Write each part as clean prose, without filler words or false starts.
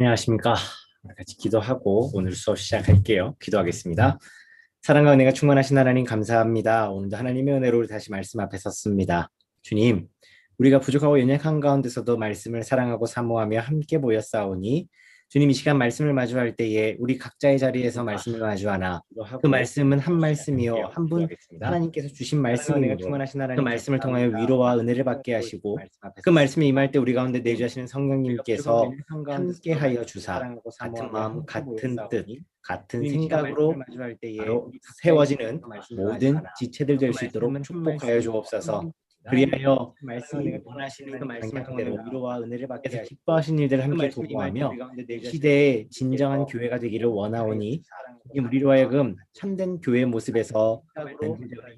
안녕하십니까. 같이 기도하고 오늘 수업 시작할게요. 기도하겠습니다. 사랑과 은혜가 충만하신 하나님 감사합니다. 오늘도 하나님의 은혜로 다시 말씀 앞에 섰습니다. 주님, 우리가 부족하고 연약한 가운데서도 말씀을 사랑하고 사모하며 함께 모였사오니 주님 이 시간 말씀을 마주할 때에 우리 각자의 자리에서 말씀을 마주하나 그 말씀은 한 말씀이요 한 분 하나님께서 주신 말씀이므로 그 말씀을 통하여 위로와 은혜를 받게 하시고 그 말씀이 임할 때 우리 가운데 내주하시는 성령님께서 함께하여 주사 같은 마음 같은 뜻 같은 생각으로 바로 세워지는 모든 지체들 될 수 있도록 축복하여 주옵소서. 그리하여 말씀이 원하시는 그 방향대로 위로와 은혜를 받게 하시고 기뻐하신 일들을 함께 도모하며 시대의 진정한 교회가 되기를 원하오니 우리로 하여금 참된 교회의 모습에서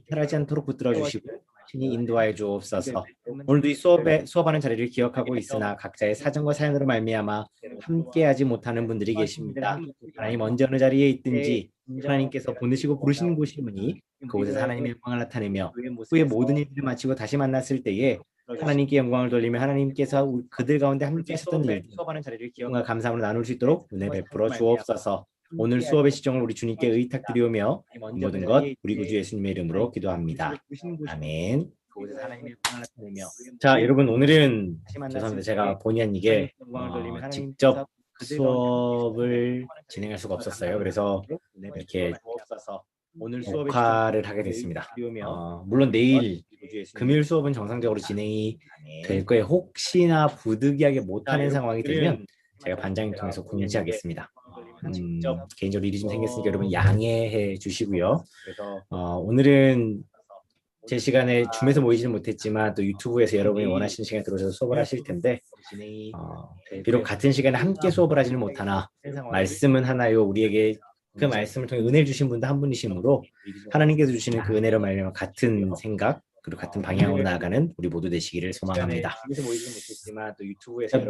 이탈하지 않도록 붙들어 주시고 신이 인도하여 주옵소서. 오늘도 이 수업하는 자리를 기억하고 있으나 각자의 사정과 사연으로 말미암아 함께하지 못하는 분들이 계십니다. 하나님 언제 어느 자리에 있든지 하나님께서 보내시고 부르시는 곳이오니 그곳에서 하나님의 영광을 나타내며 후에 모든 일들을 마치고 다시 만났을 때에 하나님께 영광을 돌리며 하나님께서 그들 가운데 함께 하셨던 일들 정말 감사함으로 나눌 수 있도록 은혜 베풀어 주옵소서. 오늘 수업의 시정을 우리 주님께 의탁드리오며 모든 것 우리 구주 예수님의 이름으로 기도합니다. 아멘. 자, 여러분 오늘은 죄송합니다. 제가 본의 아니게 직접 수업을 진행할 수가 없었어요. 그래서 이렇게 오늘 녹화를 하게 됐습니다. 물론 내일 금요일 수업은 정상적으로 진행이 될 거예요. 혹시나 부득이하게 못하는 상황이 되면 제가 반장님 통해서 공지하겠습니다. 개인적으로 일이 좀 생겼으니까 여러분 양해해 주시고요. 오늘은 제 시간에 줌에서 모이지는 못했지만 또 유튜브에서 여러분이 원하시는 시간에 들어오셔서 수업을 하실 텐데 비록 같은 시간에 함께 수업을 하지는 못하나 말씀은 하나요. 우리에게 그 말씀을 통해 은혜를 주신 분도 한 분이시므로 하나님께서 주시는 그 은혜로 말미암아 같은 생각 그리고 같은 방향으로 나아가는 우리 모두 되시기를 소망합니다.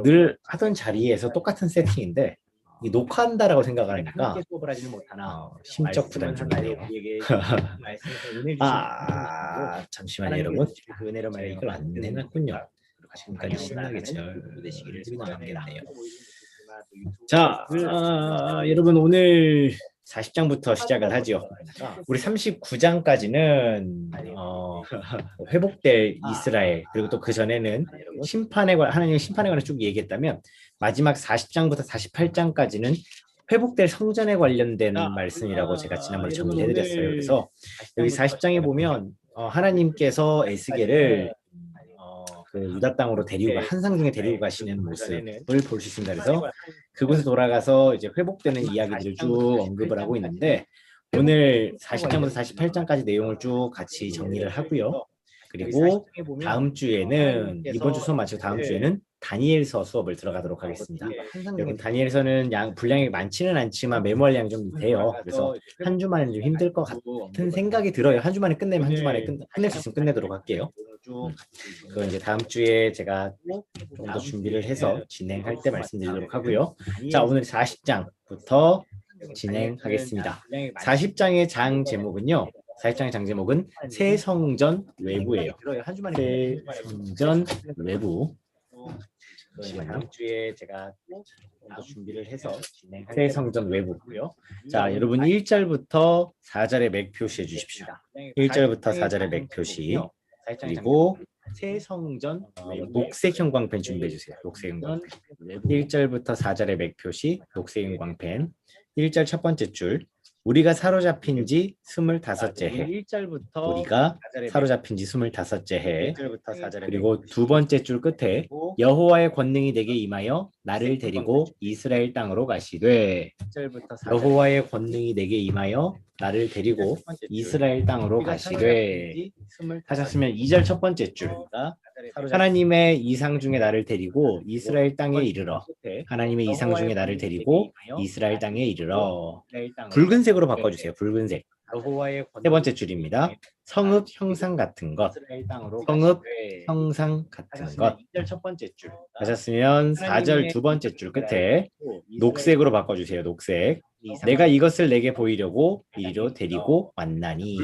늘 하던 자리에서 똑같은 세팅인데 이 녹화한다라고 생각을 하니까 심적 부담이 좀 되네요. 잠시만요 여러분. 제가 이걸 안 해놨군요. 지금까지 신나게 잘 나가겠네요. 자, 여러분 오늘 40장부터 시작을 하죠. 우리 39장까지는 회복될 이스라엘 그리고 또 그 전에는 하나님의 심판에 관해 쭉 얘기했다면 마지막 40장부터 48장까지는 회복될 성전에 관련된 말씀이라고 제가 지난번에 정리해드렸어요. 그래서 여기 40장에 보면 하나님께서 에스겔을 그 유다 땅으로 한상 중에 데리고 가시는 모습을 볼 수 있습니다. 그래서 그곳에 돌아가서 이제 회복되는 이야기들을 쭉 언급을 하고 있는데 오늘 40장부터 48장까지 내용을 쭉 같이 정리를 하고요. 그리고 다음 주에는 이번 주 수업 마치고 다음 주에는 다니엘서 수업을 들어가도록 하겠습니다. 여러분 다니엘서는 분량이 많지는 않지만 메모할 양이 좀 돼요. 그래서 한 주만에는 좀 힘들 것 같은 생각이 들어요. 한 주만에 끝내면 한 주만에 끝낼 수 있으면 끝내도록 할게요. 그건 이제 다음 주에 제가 좀 더 준비를 해서 진행할 때 말씀드리도록 하고요. 자, 오늘 40장부터 진행하겠습니다. 40장의 장 제목은요. 40장의 장 제목은 새 성전 외부예요. 새 성전 외부. 다음 주에 제가 좀 더 준비를 해서 새 성전 외부고요. 자, 여러분 1절부터 4절에 맥 표시해 주십시오. 1절부터 4절에 맥 표시. 그리고 새 성전 녹색 형광펜 준비해 주세요. 녹색 형광펜. 1절부터 4절의 맥 표시 녹색 형광펜. 1절 첫 번째 줄. 우리가 사로잡힌 지 25째 해. 우리가 사로잡힌 지 25째 해. 그리고 두 번째 줄 끝에 여호와의 권능이 내게 임하여 나를 데리고 이스라엘 땅으로 가시되 여호와의 권능이 내게 임하여 나를 데리고 이스라엘 땅으로 가시되 하셨으면 2절 첫 번째 줄 하나님의 이상 중에 나를 데리고 이스라엘 땅에 이르러 하나님의 이상 중에 나를 데리고 이스라엘 땅에 이르러 붉은색으로 바꿔주세요. 붉은색. 세 번째 줄입니다. 성읍 형상 같은 것. 성읍 형상 같은 것. 하셨으면 4절 두 번째 줄 끝에 녹색으로 바꿔주세요. 녹색. 내가 이것을 내게 보이려고 이리로 데리고 왔나니.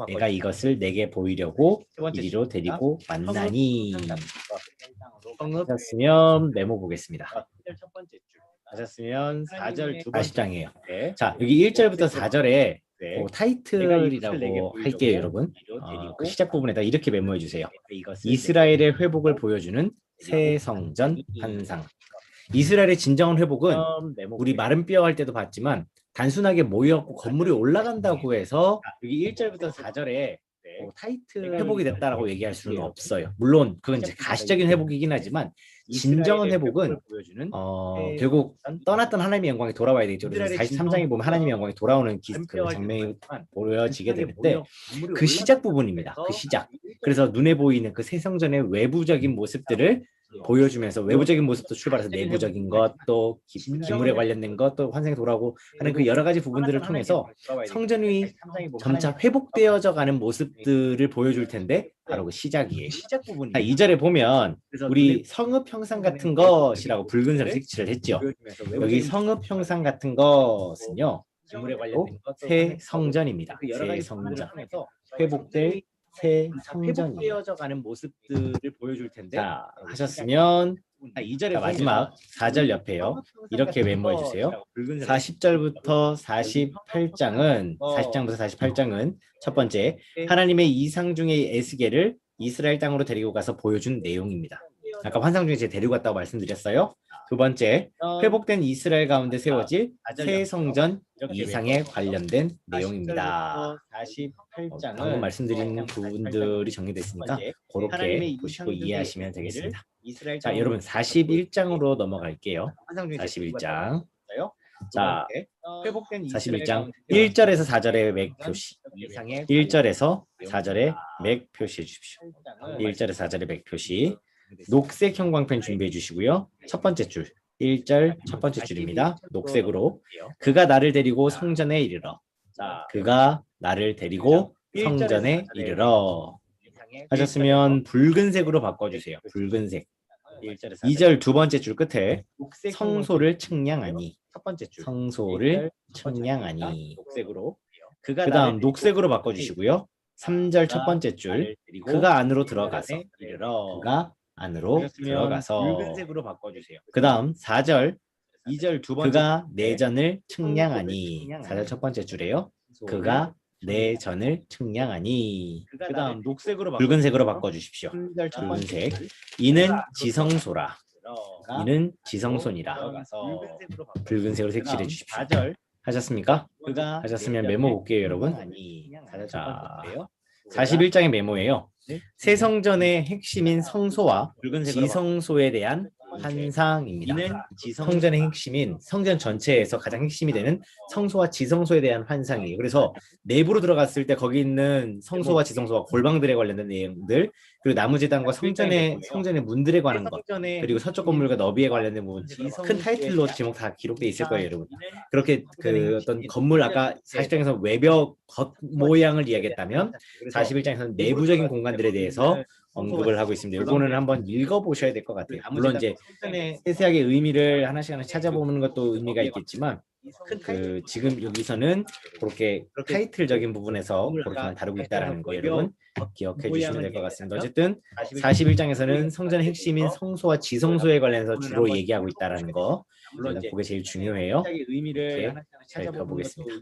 내가 이것을 내게 보이려고 이리로 데리고 왔나니. 하셨으면 메모 보겠습니다. 하셨으면 4절 두 번째 장이에요. 자, 여기 1절부터 4절에 타이틀이라고 할게요, 여러분. 그 시작 부분에다 이렇게 메모해 주세요. 이스라엘의 회복을 보여주는 새 성전 환상. 이스라엘의 진정한 회복은 우리 마른 뼈 할 때도 봤지만 단순하게 모여갖고 건물이 올라간다고 해서 여기 1절부터 4절에 타이틀 회복이 됐다라고 얘기할 수는 없어요. 물론 그건 이제 가시적인 회복이긴 하지만 진정한 회복은 결국 떠났던 하나님의 영광이 돌아와야 되죠. 그래서 43장에 보면 하나님의 영광이 돌아오는 그 장면이 보여지게 되는데 그 시작 부분입니다. 그 시작. 그래서 눈에 보이는 그 새 성전의 외부적인 모습들을 보여주면서 외부적인 모습도 출발해서 내부적인 것, 또 기물에 관련된 것, 또 환상이 돌아오고 하는 그 여러 가지 부분들을 통해서 성전이 점차 회복되어져 가는 모습들을 보여줄 텐데 바로 그 시작이에요. 시작 부분. 2절에 보면 우리 성읍 형상 같은 것이라고 붉은색으로 색칠을 했죠. 여기 성읍 형상 같은 것은요, 기물에 관련된 새 성전입니다. 새 성전. 회복될 새 성전이어져 가는 모습들을 보여줄 텐데 하셨으면 2절에 마지막 4절 옆에요. 이렇게 메모해 주세요. 40절부터 48장은 첫 번째 하나님의 이상 중의 에스겔을 이스라엘 땅으로 데리고 가서 보여준 내용입니다. 아까 환상 중에 제가 데리고 갔다고 말씀드렸어요. 두 번째, 회복된 이스라엘 가운데 세워질 새 성전 이상에 관련된 내용입니다. 48장은 방금 말씀드린 부분들이 정리됐으니까 그렇게 보시고 이해하시면 되겠습니다. 자, 여러분 41장으로 넘어갈게요. 41장. 자, 회복된 41장 1절에서 4절의 맥 표시. 1절에서 4절의 맥 표시해 주십시오. 1절에서 4절의 맥 표시. 녹색 형광펜 준비해 주시고요. 첫 번째 줄 1절 첫 번째 줄입니다. 녹색으로 그가 나를 데리고 성전에 이르러 그가 나를 데리고 성전에 이르러 하셨으면 붉은색으로 바꿔주세요. 붉은색. 2절 두 번째 줄 끝에 성소를 측량하니 첫 번째 줄 성소를 측량하니 녹색으로 그 다음 녹색으로 바꿔주시고요. 3절 첫 번째 줄 그가 안으로 들어가서 그가 안으로 들어가서 붉은색으로 바꿔주세요. 그 다음 4절 2절 두 번째 그가 내전을 측량하니 4절 첫 번째 줄이에요. 그가 내전을 측량하니 그 다음 녹색으로 붉은색으로 바꿔주십시오. 붉은색. 이는 지성소라. 이는 지성소니라. 붉은색으로 색칠해 주십시오. 하셨습니까? 하셨으면 메모 볼게요, 여러분. 자, 41장의 메모예요. 새 성전의 핵심인 성소와 지성소에 대한 환상입니다. 성전의 핵심인 성전 전체에서 가장 핵심이 되는 성소와 지성소에 대한 환상이에요. 그래서 내부로 들어갔을 때 거기 있는 성소와 지성소와 골방들에 관련된 내용들, 그리고 나무제단과 성전의 문들에 관한 것, 그리고 서쪽 건물과 너비에 관련된 부분, 큰 타이틀로 제목 다 기록돼 있을 거예요, 여러분. 그렇게 그 어떤 건물 아까 40장에서 외벽 겉 모양을 이야기했다면 41장에서는 내부적인 공간들에 대해서 언급을 하고 있습니다. 이거는 한번 읽어보셔야 될 것 같아요. 물론 이제 세세하게 의미를 하나씩 찾아보는 것도 의미가 있겠지만 그 지금 여기서는 그렇게 타이틀적인 부분에서 그렇게만 다루고 있다는 거 여러분 기억해 주시면 될 것 같습니다. 어쨌든 41장에서는 성전의 핵심인 성소와 지성소에 관련해서 주로 얘기하고 있다는 거 물론 그게 제일 중요해요. 이렇게 살펴보겠습니다.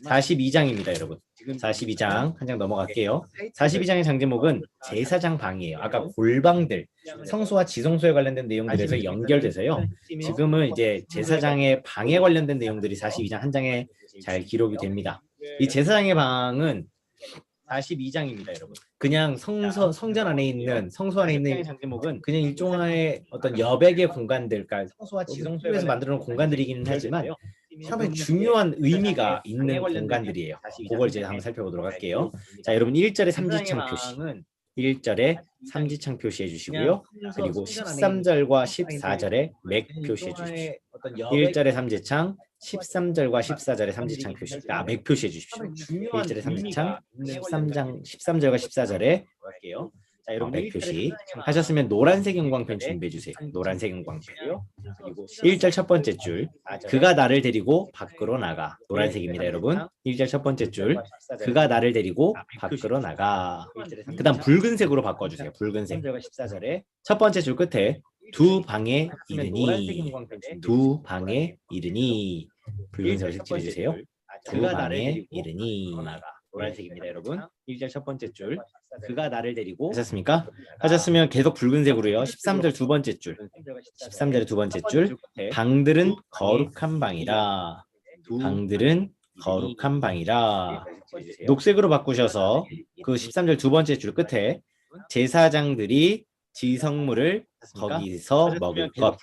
42장입니다, 여러분. 42장 한 장 넘어갈게요. 42장의 장제목은 제사장 방이에요. 아까 골방들, 성소와 지성소에 관련된 내용들에서 연결돼서요. 지금은 이제 제사장의 방에 관련된 내용들이 42장 한 장에 잘 기록이 됩니다. 이 제사장의 방은 42장입니다, 여러분. 그냥 성전 안에 있는 성소 안에 있는 장제목은 그냥 일종의 어떤 여백의 공간들, 그러니까 성소와 지성소에서 만들어 놓은 공간들이기는 하지만 상당히 중요한 의미가 있는 공간들이에요. 그걸 이제 한번 살펴보도록 할게요. 자, 여러분 1절의 삼지창 표시. 1절에 삼지창 표시해 주시고요. 그리고 13절과 14절에 맥 표시해 주십시오. 1절의 삼지창, 13절과 14절의 삼지창 표시. 맥 표시해 주십시오. 1절의 삼지창, 13절과 14절에 자, 여러분 맥 표시 하셨으면 노란색 형광펜 준비해 주세요. 노란색 형광펜. 그리고 1절 첫 번째 줄 그가 나를 데리고 밖으로 나가. 노란색입니다, 여러분. 1절 첫 번째 줄 그가 나를 데리고 밖으로 나가. 그다음 붉은색으로 바꿔주세요. 붉은색. 첫 번째 줄 끝에 두 방에 이르니, 두 방에 이르니, 붉은색으로 색칠해 주세요. 두 방에 이르니. 노란색입니다, 여러분. 1절 첫 번째 줄. 그가 나를 데리고. 하셨습니까? 하셨으면 계속 붉은색으로요. 13절 두 번째 줄. 13절의 두 번째 줄. 방들은 거룩한 방이라. 방들은 거룩한 방이라. 녹색으로 바꾸셔서 그 13절 두 번째 줄 끝에 제사장들이 지성물을 거기서 먹을 것.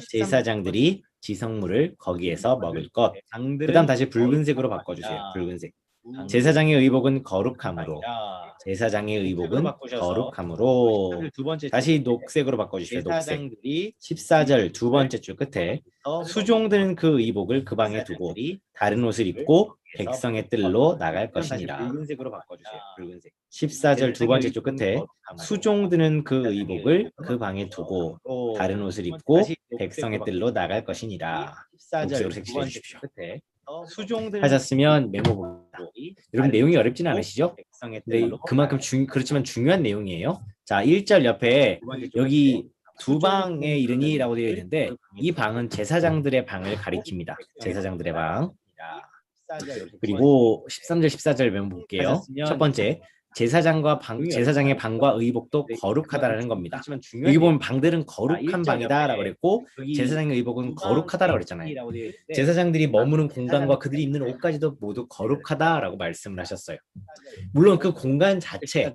제사장들이 지성물을 거기에서 먹을 것. 그 다음 다시 붉은색으로 바꿔주세요. 붉은색. 제사장의 의복은 거룩함으로. 제사장의 의복은 거룩함으로. 다시 녹색으로 바꿔주세요. 녹색. 14절 두 번째 줄 끝에 수종들은 그 의복을 그 방에 두고 다른 옷을 입고 백성의 뜰로 나갈 것이니라. 붉은색으로 바꿔주세요. 붉은색. 14절 두 번째 줄 끝에 수종드는 그 의복을 그 방에 두고 다른 옷을 입고 백성의 뜰로 나갈 것이니라. 녹색으로 색칠해 주십시오. 하셨으면 메모 봅니다. 여러분 내용이 어렵진 않으시죠? 네, 그만큼 그렇지만 중요한 내용이에요. 자, 1절 옆에 여기 두 방에 이르니라고 되어 있는데 이 방은 제사장들의 방을 가리킵니다. 제사장들의 방. 그리고 13절 14절 메모 볼게요. 첫 번째, 제사장의 방과 의복도 거룩하다라는 겁니다. 여기 보면 방들은 거룩한 방이다라고 그랬고 제사장의 의복은 거룩하다라고 그랬잖아요. 제사장들이 머무는 공간과 그들이 입는 옷까지도 모두 거룩하다라고 말씀을 하셨어요. 물론 그 공간 자체만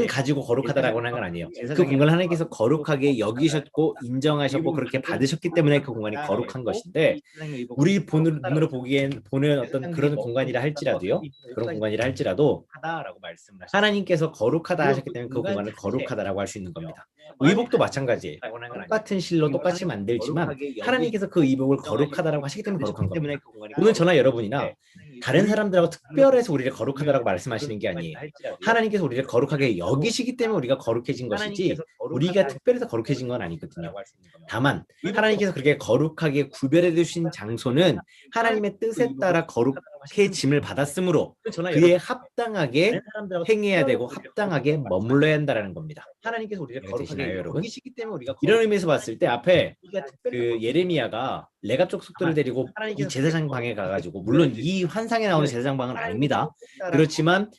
가지고 거룩하다라고 하는 건 아니에요. 그 공간을 하나님께서 거룩하게 여기셨고 인정하셨고 그렇게 받으셨기 때문에 그 공간이 거룩한 것인데 우리 눈으로 보는 어떤 그런 공간이라 할지라도요. 그런 공간이라 할지라도 하나님께서 거룩하다 하셨기 때문에 그 공간을 거룩하다라고 할 수 있는 겁니다. 의복도 마찬가지예요. 똑같은 실로 똑같이 만들지만 하나님께서 그 의복을 거룩하다라고 하시기 때문에 거룩한 겁니다. 오늘 저나 여러분이나 다른 사람들하고 특별해서 우리를 거룩하다라고 말씀하시는 게 아니에요. 하나님께서 우리를 거룩하게 여기시기 때문에 우리가 거룩해진 것이지 우리가 특별해서 거룩해진 건 아니거든요. 다만 하나님께서 그렇게 거룩하게 구별해 두신 장소는 하나님의 뜻에 따라 거룩해짐을 받았으므로 그에 합당하게 행해야 되고 합당하게 머물러야 한다는 겁니다. 하나님께서 우리를 거룩하게 여기시기 때문에 우리가 이런 의미에서 봤을 때 앞에 그 예레미야가 레갑 족속들을 데리고 이 제사장 방에 가가지고 물론 이 환상에 나오는 제사장 방은 아닙니다. 그렇지만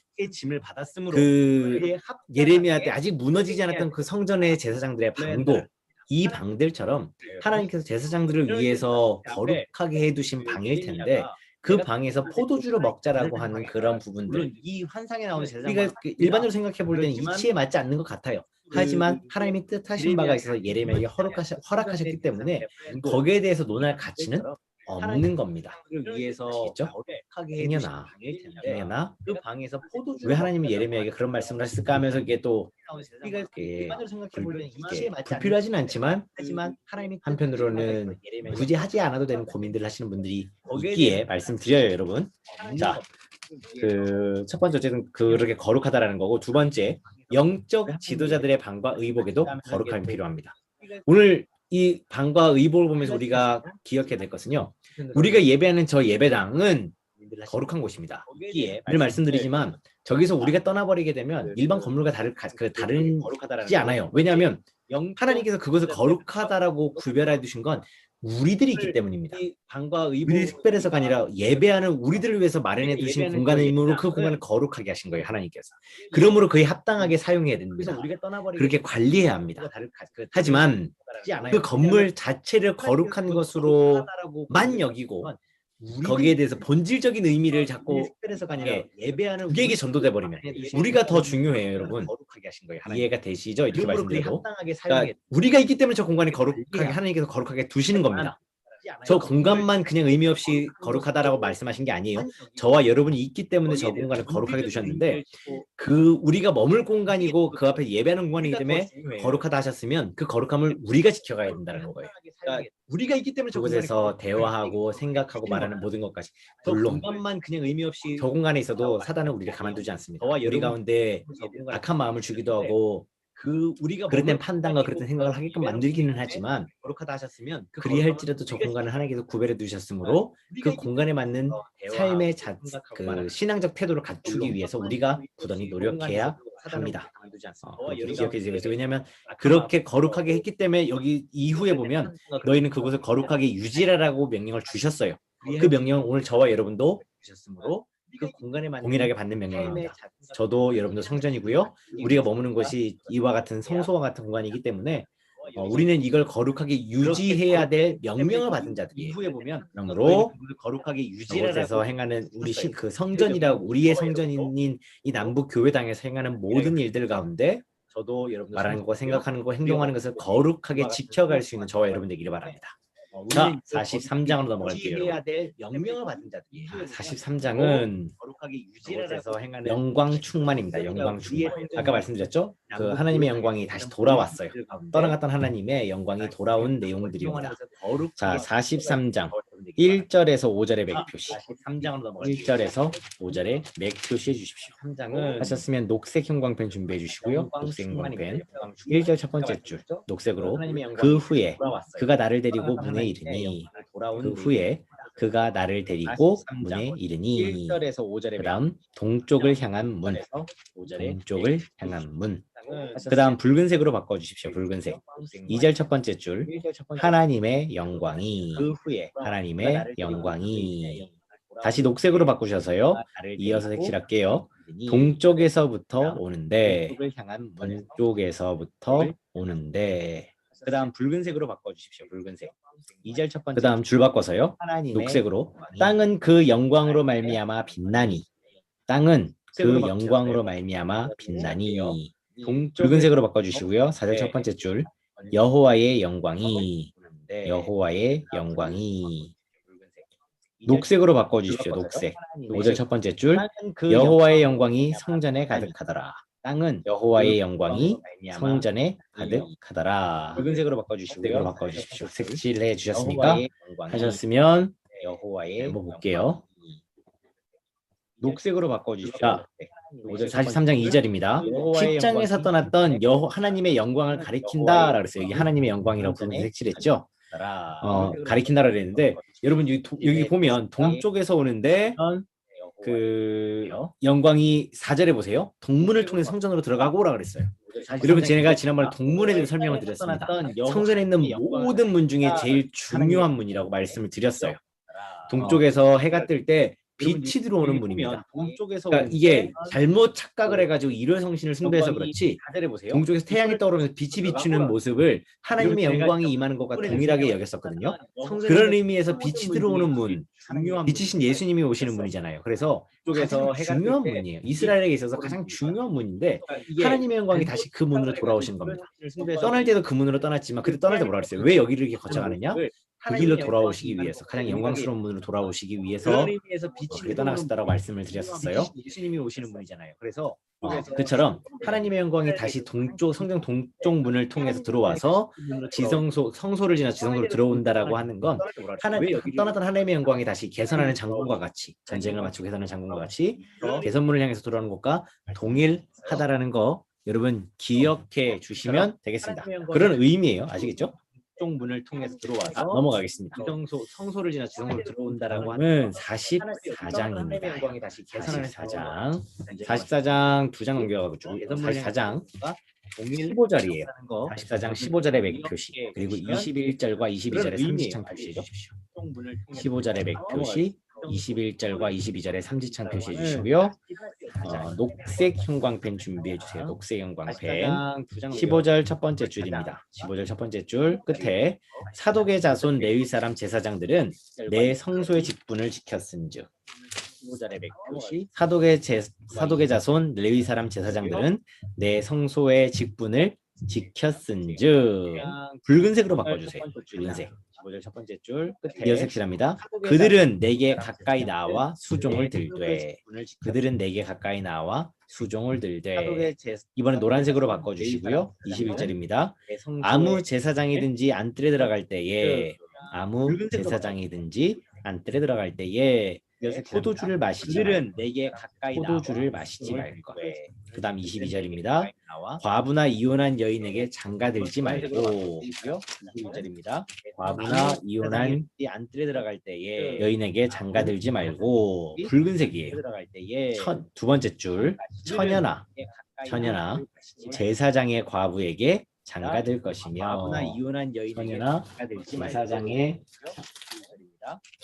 그 예레미야 때 아직 무너지지 않았던 그 성전의 제사장들의 방도 이 방들처럼 하나님께서 제사장들을 위해서 거룩하게 해두신 방일 텐데 그 방에서 포도주를 먹자라고 하는 그런 부분들 이 환상에 나오는 제사장 일반적으로 생각해 볼 때는 이치에 맞지 않는 것 같아요. 하지만 하나님이 뜻하신 바가 있어서 예레미야에게 허락하셨기 때문에 거기에 대해서 논할 가치는 없는 겁니다. 위해서 행여나 그 방에서 포도주 왜 하나님이 예레미야에게 그런 말씀을 하셨을까 하면서 이게 또 불필요하진 않지만 하지만 하나님이 한편으로는 굳이 하지 않아도 되는 고민들을 하시는 분들이 있기에 말씀드려요, 여러분. 자, 그 첫 번째 어쨌든 그렇게 거룩하다라는 거고 두 번째 영적 지도자들의 방과 의복에도 거룩함이 필요합니다. 오늘 이 방과 의복을 보면서 우리가 기억해야 될 것은요. 우리가 예배하는 저 예배당은 거룩한 곳입니다. 늘 말씀드리지만 저기서 우리가 떠나버리게 되면 일반 건물과 다르지 않아요. 왜냐하면 하나님께서 그것을 거룩하다라고 구별해 두신 건 우리들이 있기 때문입니다. 우리들이 특별해서가 아니라 예배하는 우리들을 위해서 마련해 두신 공간이므로 그 공간을 거룩하게 하신 거예요. 하나님께서. 그러므로 그에 합당하게 사용해야 됩니다. 그렇게 관리해야 합니다. 하지만 그 건물 자체를 거룩한 것으로만 여기고 거기에 대해서 본질적인 의미를 자꾸 예배하는 우리에게 전도돼 버리면 우리가 더 중요해요, 여러분. 이해가 되시죠? 이렇게 말씀드려도 그러니까 우리가 있기 때문에 저 공간이 거룩하게 하나님께서 거룩하게 두시는 겁니다. 저 공간만 그냥 의미 없이 거룩하다라고 말씀하신 게 아니에요. 저와 여러분이 있기 때문에 저 공간을 거룩하게 두셨는데 그 우리가 머물 공간이고 그 앞에 예배하는 공간이기 때문에 거룩하다 하셨으면 그 거룩함을 우리가 지켜가야 된다는 거예요. 그러니까 우리가 있기 때문에 저곳에서 대화하고 생각하고 말하는 모든 것까지 물론 공간만 그냥 의미 없이 저 공간에 있어도 사단은 우리를 가만두지 않습니다. 우리 가운데 악한 마음을 주기도 하고 우리가 그릇된 판단과 그릇된 생각을 하게끔 만들기는 하지만 거룩하다 하셨으면 그리할지라도 저 공간을 하나님께서 구별해 두셨으므로 그 공간에 맞는 삶의 그 신앙적 태도를 갖추기 위해서 우리가 부단히 노력해야 합니다. 기억해 주세요. 왜냐하면 그렇게 거룩하게 했기 때문에 여기 이후에 보면 너희는 그곳을 거룩하게 유지하라고 명령을 주셨어요. 그 명령은 오늘 저와 여러분도 주셨으므로 그 공간에 동일하게 받는 명령입니다. 저도 여러분도 성전이고요. 우리가 머무는 곳이 이와 같은 성소와 같은 공간이기 때문에 우리는 이걸 거룩하게 유지해야 될 명령을 받은 자들이에요. 이후에 보면 그러므로 거룩하게 유지해서 행하는 우리 그 성전이라고 우리의 성전인 이 남북 교회당에서 행하는 모든 일들 가운데 저도 여러분 말하는 거, 생각하는 거, 행동하는 것을 거룩하게 지켜갈 수 있는 저와 여러분 되기를 바랍니다. 자, 43장으로 넘어갈게요. 해야 될 명령을 받은 자들이에요. 43장은 거룩하게 유지해서 행하는 영광 충만입니다. 영광 충만. 아까 말씀드렸죠? 그 하나님의 영광이 다시 돌아왔어요. 떠나갔던 하나님의 영광이 돌아온 내용들입니다. 자, 43장 1절에서 5절의 맥표시. 1절에서 5절의 맥표시 해주십시오. 3장은 하셨으면 녹색 형광펜 준비해 주시고요. 녹색 형광펜 1절 첫 번째 줄 녹색으로 그 후에 그가 나를 데리고 문에 이르니 그 후에 그가 나를 데리고 문에 이르니 그 다음 동쪽을 향한 문 동쪽을 향한 문 그 다음 붉은색으로 바꿔주십시오. 붉은색 2절 첫 번째 줄 하나님의 영광이 하나님의 영광이 다시 녹색으로 바꾸셔서요. 이어서 색칠할게요. 동쪽에서부터 오는데 동쪽에서부터 오는데 그 다음 붉은색으로 바꿔주십시오. 붉은색 2절 첫 번째 그 다음 줄 바꿔서요. 녹색으로 땅은 그 영광으로 말미암아 빛나니 땅은 그 영광으로 말미암아 빛나니 붉은색으로 바꿔주시고요. 4절 첫 번째 줄 여호와의 영광이 여호와의 영광이 녹색으로 바꿔주십시오. 녹색 5절 첫 번째 줄 여호와의 영광이 성전에 가득하더라. 땅은 여호와의 영광이 성전에 가득하더라. 붉은색으로 바꿔주시고요. 색칠해 주셨습니까? 하셨으면 여호와의 한번 볼게요. 녹색으로 바꿔주십시오. 43장 2절입니다. 10장에서 떠났던 하나님의 영광을 가리킨다 라고 했어요. 여기 하나님의 영광이라고 부르면서 색칠했죠. 가리킨다라 그랬는데 여러분 여기 보면 동쪽에서 오는데 그 영광이 4절에 보세요. 동문을 통해 성전으로 들어가고라 그랬어요. 여러분 제가 지난번에 동문에 대해 설명을 드렸습니다. 성전에 있는 모든 문 중에 제일 중요한 문이라고 말씀을 드렸어요. 동쪽에서 해가 뜰 때 빛이 들어오는 문입니다. 그러니까 이게 잘못 착각을 해가지고 일요성신을 숭배해서 그렇지 동쪽에서 태양이 떠오르면서 빛이 비추는 모습을 하나님의 영광이 임하는 것과 동일하게 여겼었거든요. 그런 의미에서 빛이 들어오는 문, 빛이신 예수님이 오시는 문이잖아요. 그래서 가장 중요한 문이에요. 이스라엘에게 있어서 가장 중요한 문인데 하나님의 영광이 다시 그 문으로 돌아오시는 겁니다. 떠날 때도 그 문으로 떠났지만 그때 떠날 때 뭐라 그랬어요? 왜 여기를 이렇게 거쳐가느냐? 그 길로 돌아오시기 위해서 가장 영광스러운 문으로 돌아오시기 위해서 그렇게 떠나가셨다라고 말씀을 드렸었어요. 예수님이 오시는 문이잖아요. 그래서 그처럼 하나님의 영광이 다시 성전 동쪽 문을 통해서 들어와서 성소를 지나 지성소로 들어온다라고 하는 건 떠났던 하나님의 영광이 다시 개선하는 장군과 같이 전쟁을 마치고 개선하는 장군과 같이 개선문을 향해서 돌아오는 것과 동일하다라는 거 여러분 기억해 주시면 되겠습니다. 그런 의미예요. 아시겠죠? 문을 통해서 들어와서 넘어가겠습니다. 성소를 지나 지성소로 들어온다라고 하는 44장입니다. 44장 44장 2장 넘겨가지고 44장 15절이에요. 44장 15절의 맥표시 그리고 21절과 22절의 3지창 표시해 주십시오. 15절의 맥표시 21절과 22절의 삼지창 표시해 주시고요. 녹색 형광펜 준비해 주세요. 녹색 형광펜 15절 첫 번째 줄입니다. 15절 첫 번째 줄 끝에 사독의 자손 레위 사람 제사장들은 내 성소의 직분을 지켰은즉 사독의 자손 레위 사람 제사장들은 내 성소의 직분을 지켰은즉 붉은색으로 바꿔주세요. 붉은색 15절 첫 번째 줄 끝에 이어 색칠합니다. 그들은 내게 가까이 나와 수종을 들되 그들은 내게 가까이 나와 수종을 들되 이번에 노란색으로 바꿔주시고요. 21절입니다. 아무 제사장이든지 안뜰에 들어갈 때에 아무 제사장이든지 안뜰에 들어갈 때에 포도주를 마시지 말 것. 그 다음 22절입니다. 과부나 이혼한 여인에게 장가들지 말고 22절입니다. 과부나 이혼한 안뜰에 들어갈 때에 여인에게 장가들지 말고 붉은색이에요. 두 번째 줄 처녀나 처녀나 제사장의 과부에게 장가들 것이며 과부나 이혼한 여인에게 처녀나 제사장의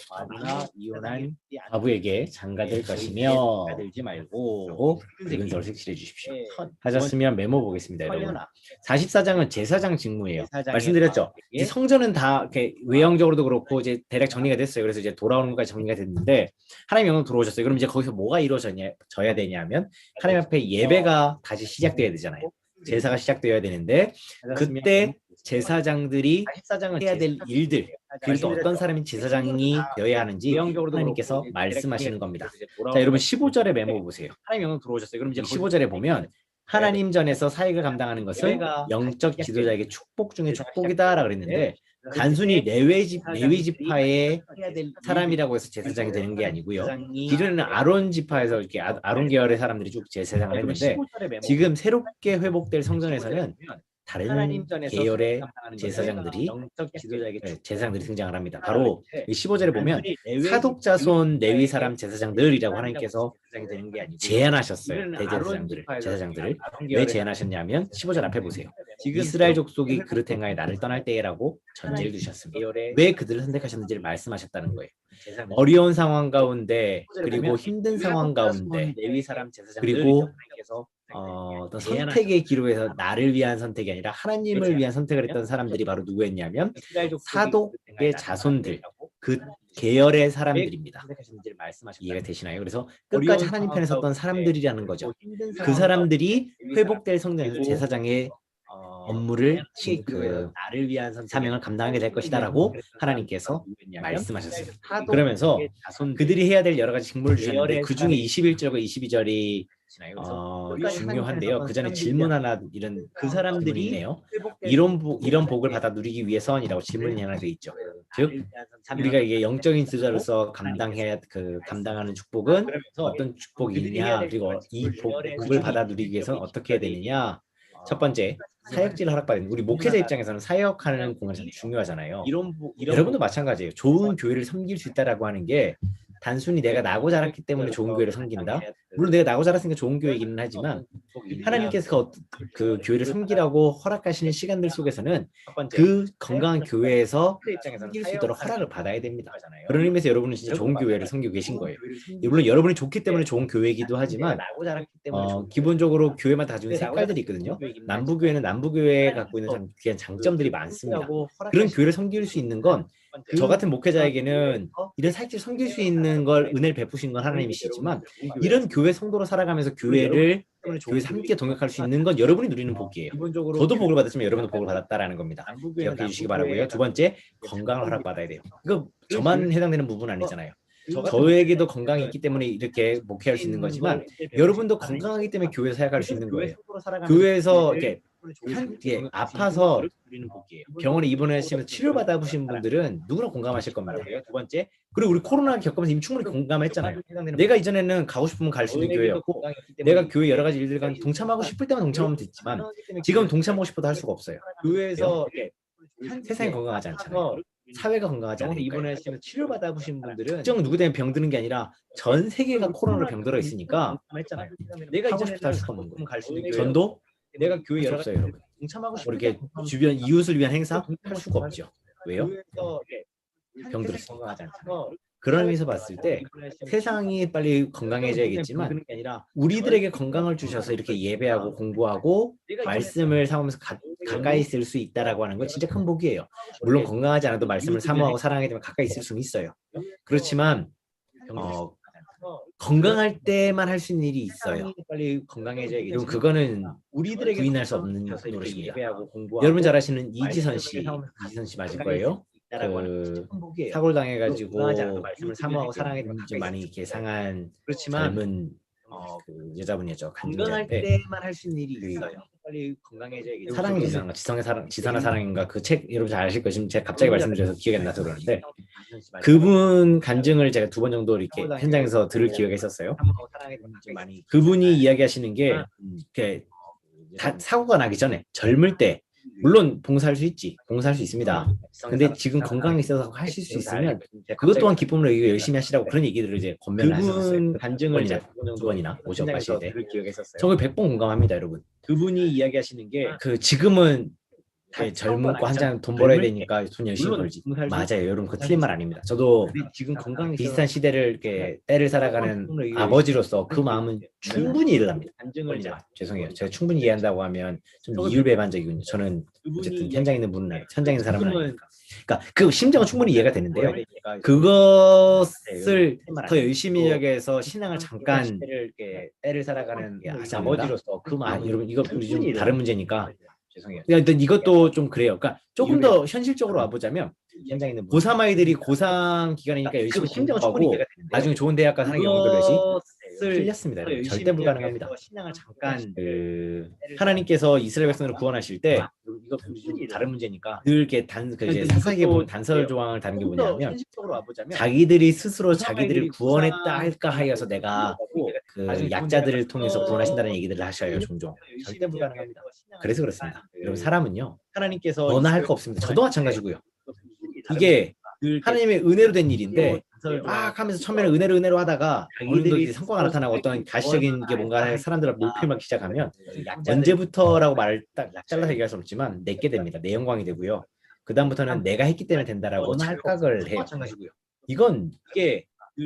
과부나 이혼한 과부에게 장가들 것이며 장가들지 말고 붉은 색을 색칠해 주십시오. 네. 하셨으면 메모 보겠습니다, 여러분. 처녀나 44장은 제사장 직무예요. 제사장의 말씀드렸죠. 과부에게 이제 성전은 다 이렇게 외형적으로도 그렇고 이제 대략 정리가 됐어요. 그래서 이제 돌아오는 것까지 정리가 됐는데 하나님 영으로 들어오셨어요. 그럼 이제 거기서 뭐가 이루어져야 되냐면 하나님 앞에 예배가 다시 시작돼야 되잖아요. 제사가 시작되어야 되는데 그때 제사장들이 해야 될 일들, 그리고 어떤 사람이 제사장이 되어야 하는지 하나님께서 말씀하시는 겁니다. 자, 여러분 15절에 메모 보세요. 하나님 영으로 들어오셨어요. 그럼 이제 15절에 보면 하나님 전에서 사역을 감당하는 것은 영적 지도자에게 축복 중에 축복이다라고 그랬는데 단순히 레위 지파의 사람이라고 해서 제사장이 되는 게 아니고요. 기존에는 아론 지파에서 이렇게 아론 계열의 사람들이 쭉 제사장을 했는데 지금 새롭게 회복될 성전에서는 다른 계열의 제사장들이 제사장들이 등장을 합니다. 바로 15절에 보면 사독자손 레위 사람 제사장들이라고 하나님께서 제안하셨어요. 제사장들을 왜 제안하셨냐면 15절 앞에 보세요. 이스라엘 족속이 그릇 행하에 나를 떠날 때라고 전제를 두셨습니다. 왜 그들을 선택하셨는지를 말씀하셨다는 거예요. 어려운 상황 가운데 그리고 힘든 상황 가운데 그리고 어떤 선택의 기로에서 나를 위한 선택이 아니라 하나님을 위한 선택을 했던 사람들이 바로 누구였냐면 사독의 자손들, 그 계열의 사람들입니다. 이해가 되시나요? 그래서 끝까지 하나님 편에 섰던 사람들이라는 거죠. 그 사람들이 회복될 성전에서 제사장의 업무를 사명을 감당하게 될 것이다라고 하나님께서 말씀하셨어요. 그러면서 그들이 해야 될 여러 가지 직무를 주셨는데 그 중에 21절과 22절이 중요한데요. 그 전에 질문 하나 그 사람들이 있네요. 이런 복을 받아 누리기 위해서이라고 질문이 하나 돼 있죠. 즉 우리가 이게 영적인 지도자로서 감당하는 축복은 어떤 축복이냐, 그리고 이 복을 받아 누리기 위해서는 어떻게 해야 되느냐. 첫 번째, 사역지를 허락받은 우리 목회자 입장에서는 사역하는 공간이 참 중요하잖아요. 여러분도 마찬가지예요. 좋은 교회를 섬길 수 있다라고 하는 게 단순히 내가 나고 자랐기 때문에 좋은 교회를 섬긴다. 물론 내가 나고 자랐으니까 좋은 교회이기는 하지만 하나님께서 그 교회를 섬기라고 허락하시는 시간들 속에서는 그 건강한 교회에서 섬길 수 있도록 허락을 받아야 됩니다. 그런 의미에서 여러분은 진짜 좋은 교회를 섬기고 계신 거예요. 물론 여러분이 좋기 때문에 좋은 교회이기도 하지만 기본적으로 교회마다 가지고 있는 색깔들이 있거든요. 남부교회는 남부교회에 갖고 있는 참 귀한 장점들이 많습니다. 그런 교회를 섬길 수 있는 건 저 같은 목회자에게는 이런 사역지를 섬길 수 있는 걸 은혜를 베푸신 건 하나님이시지만 이런 교회 성도로 살아가면서 교회에서 함께 동역할 수 있는 건 여러분이 누리는 복이에요. 저도 복을 받았지만 여러분도 복을 받았다라는 겁니다. 기억해 주시기 바라고요. 두 번째, 건강을 허락받아야 돼요. 이거 저만 해당되는 부분은 아니잖아요. 저에게도 건강이 있기 때문에 이렇게 목회할 수 있는 거지만 여러분도 건강하기 때문에 교회에서 사역할 수 있는 거예요. 교회에서 이렇게 아파서 병원에 입원하시면서 치료받아 보신 분들은 누구나 공감하실 겁니다. 두 번째, 그리고 우리 코로나 겪으면서 이미 충분히 공감했잖아요. 내가 이전에는 가고 싶으면 갈 수 있는 교회였고 내가 교회 여러 가지 일들과 동참하고 싶을 때만 동참하면 됐지만 지금 동참하고 싶어도 할 수가 없어요. 교회에서 세상이 건강하지 않잖아요. 사회가 건강하지 않으니까 입원하시면서 치료받아 보신 분들은 특정 누구 때문에 병드는 게 아니라 전 세계가 코로나로 병들어 있으니까 내가 하고 싶다 할 수가 없는 거예요. 전도 내가 교회 여러 가지 여러분 동참하고 싶을 이렇게 주변 이웃을 위한 행사 할 수가 없죠. 왜요? 병들었으니까. 그런 의미에서 봤을 때 세상이 빨리 건강해져야겠지만 우리들에게 건강을 주셔서 이렇게 예배하고 공부하고 말씀을 사모하면서 가까이 있을 수 있다라고 하는 건 진짜 큰 복이에요. 물론 건강하지 않아도 말씀을 사모하고 사랑하게 되면 가까이 있을 수는 있어요. 그렇지만 건강할 때만 할 수 있는 일이 있어요. 빨리 건강해져야겠죠. 그거는 우리들에게 부인할 수 없는 노릇입니다. 여러분 잘 아시는 이지선 씨 맞을 거예요. 사고를 당해가지고 말씀을 사모하고 사랑하게 되면 좀 많이 이렇게 상한 젊은 여자분이었죠. 건강할 때만 할 수 있는 일이 있어요. 빨리 건강해져야겠죠. 사랑의 지상아, 지선의 사랑인가 그 책 여러분 잘 아실 거예요. 지금 제가 갑자기 말씀드려서 기억이 안 나서 그러는데 그분 간증을 제가 2번 정도 이렇게 현장에서 들을 기회가 있었어요. 그분이 이야기하시는 게 사고가 나기 전에 젊을 때 물론 봉사할 수 있지, 봉사할 수 있습니다. 근데 지금 건강에 있어서 하실 수 있으면 그것 또한 기쁨으로 이거 열심히 하시라고 그런 얘기들을 이제 권면을 하셨어요. 그분 간증을 이제 두 번이나 오셔 가실 때. 들을 기억이 있었어요. 저걸 100번 공감합니다, 여러분. 그분이 이야기하시는 게 그 지금은 젊고 한창 돈 벌어야 되니까 돈 열심히 물론 벌지. 봉사할 수 맞아요, 여러분. 그 틀린 말 아닙니다. 저도 근데 지금 건강에 비슷한 시대를 이렇게 때를 살아가는 아버지로서 그 마음은 충분히 이해합니다. 간증을 이제 죄송해요. 제가 충분히 이해한다고 하면 좀 이율배반적이군요. 저는 어쨌든 현장에 있는 분은 현장에 있는 사람은 아니니까. 그러니까 그 심정은 충분히 이해가 되는데요. 그것을 더 열심히 하기 위해서 신앙을 잠깐 때를 살아가는 아버지로서 그 마음, 여러분 이거 우리 좀 다른 문제니까 죄송해요. 일단 이것도 좀 그래요. 그러니까 조금 더 현실적으로 와보자면 현장에 있는 고3 아이들이 고3 기간이니까 열심히 공부하고 나중에 좋은 대학 가서 하는 경우도 틀렸습니다. 여러분. 절대 불가능합니다. 신앙을 잠깐 하나님께서 이스라엘 백성을 구원하실 때 이거 다른 문제니까 늘 이렇게 이제 사사기에 보면 단설 조항을 다는 게 뭐냐면 자기들이 스스로 자기들을 구원했다 할까 하여서 내가 그 약자들을 통해서 구원하신다는 얘기들을 하셔요 종종. 절대 불가능합니다. 그래서 그렇습니다. 여러분 사람은요 하나님께서 너나 할 거 없습니다. 저도 마찬가지고요. 이게 하나님의 은혜로 된 일인데 막 하면서 처음에는 은혜로 하다가 어느 정도 이제 성과가 나타나고 어떤 가시적인 게 뭔가 사람들을 몰표하기 시작하면 언제부터라고 말을 딱 잘라서 얘기할 수 없지만 내게 됩니다. 내 영광이 되고요. 그 다음부터는 내가 했기 때문에 된다라고 착각을 해요. 이건 이게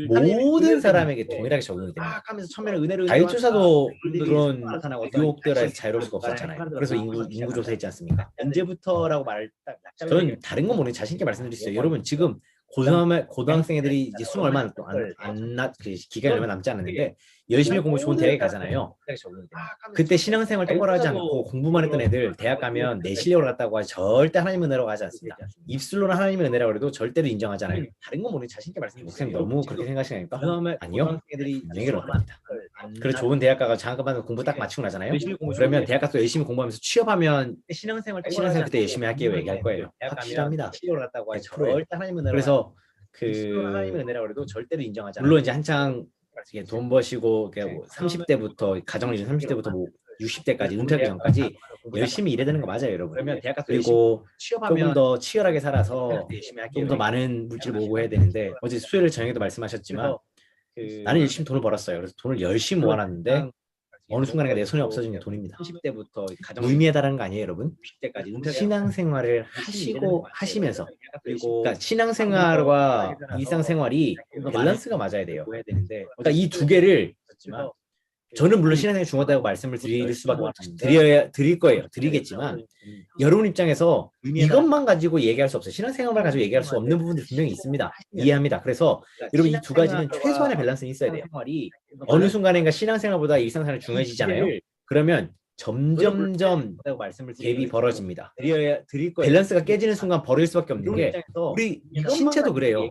모든 사람에게 동일하게 적용이 됩니다. 하면서 처음에는 은혜로 다윗조사도 그런 유혹들에서 자유로울 수가 없었잖아요. 그래서 인구 조사했지 않습니까? 언제부터라고 말을 딱 저는 다른 건 모르는 자신 있게 말씀드릴 수 있어요. 여러분 지금 고등학생 애들이 이제 수능 얼마 그 기간이 얼마 남지 않았는데 열심히 공부 좋은 대학에 가잖아요. 그때 신앙생활 똑바로 하지 않고 공부만 했던 애들 대학 가면 내 실력을 갖다고 하지 절대 하나님의 은혜라고 하지 않습니다. 입술로는 하나님의 은혜라고 해도 절대로 인정하잖아요. 다른 건 모르는 자신 있게 말씀드릴 목사님 너무 그렇게 생각하시니까? 아니요. 애들이 분명히 그럴 겁니다. 그래 좋은 대학 가서 장학금 받으면 공부 딱 마치고 나잖아요. 그러면 대학 가서 열심히 공부하면서 취업하면 신앙생활 그때 열심히 할게요 얘기할 거예요. 확실합니다. 실력을 갖다고 하지 100%예요. 절대 하나님의 은혜로 그래서 하나님의 은혜라고 해도 절대로 인정하지 않아요. 물론 이제 한창 이게 돈 버시고 30대부터 가정을 이룬 30대부터 뭐 60대까지 은퇴하기 전까지 열심히 일해야 되는 거 맞아요, 여러분. 그러면 대학 가서 그리고 취업하면 조금 더 치열하게 살아서 열심히 할게요. 좀 더 많은 물질 모으고 해야 되는데 어제 수요일 저녁에도 말씀하셨지만 나는 열심히 돈을 벌었어요. 그래서 돈을 열심히 모아놨는데 어느 순간에 내 손에 없어진 게 돈입니다. 30대부터 가정 무의미에 달하는 거 아니에요, 여러분? 60대까지 신앙생활을 하시면서 그리고 그러니까 신앙생활과 일상생활이 밸런스가 맞아야 돼요. 해야 되는데 그러니까 이 두 개를 저는 물론 신앙생활이 중요하다고 말씀을 드릴 수밖에 드릴 거예요. 드리겠지만 여러분 입장에서 이것만 가지고 얘기할 수 없어요. 신앙생활만 가지고 얘기할 수 없는 부분들이 분명히 있습니다. 이해합니다. 그래서 여러분 이 두 가지는 최소한의 밸런스는 있어야 돼요. 어느 순간인가 신앙생활보다 일상생활이 중요해지잖아요. 그러면 점점점 갭이 벌어집니다. 밸런스가 깨지는 순간 벌어질 수밖에 없는 게 우리 신체도 그래요.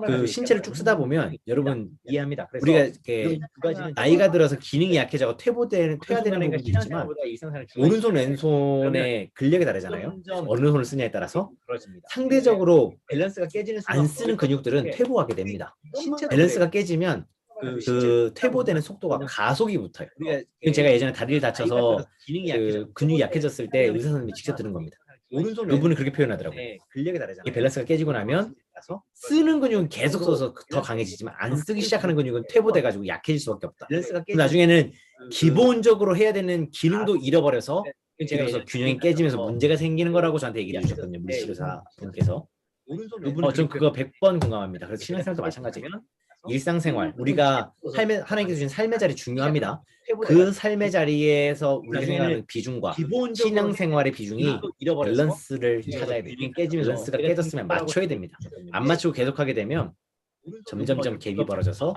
그 신체를 쭉 쓰다 보면 여러분 이해합니다. 그래서 우리가 이렇게 나이가 들어서 기능이 약해져서 퇴화되는 부분이 있지만 오른손 왼손의 근력이 다르잖아요. 어느 손을 쓰냐에 따라서 상대적으로 밸런스가 깨지는 안 쓰는 근육들은 퇴보하게 됩니다. 밸런스가 깨지면 그 퇴보되는 속도가 가속이 붙어요. 제가 예전에 다리를 다쳐서 그 근육이 약해졌을 때 의사 선생님이 직접 들은 겁니다. 그분이 그렇게 표현하더라고요. 근력이 다르잖아요. 이 밸런스가 깨지고 나면 쓰는 근육은 계속 써서 더 강해지지만 안 쓰기 시작하는 근육은 퇴보돼가지고 약해질 수밖에 없다. 그럼 나중에는 기본적으로 해야 되는 기능도 잃어버려서 그래서 균형이 깨지면서 문제가 생기는 거라고 저한테 얘기를 해주셨거든요. 물리치료사 분께서. 전 그거 100번 공감합니다. 그래서 신앙생활도 마찬가지예요. 일상생활 우리가 하나님께서 주신 삶의 자리 중요합니다. 그 삶의 자리에서 우리가 생각하는 비중과 신앙생활의 비중이 밸런스를 찾아야 돼요. 밸런스가 깨졌으면 맞춰야 됩니다. 안 맞추고 계속하게 되면 점점점 갭이 벌어져서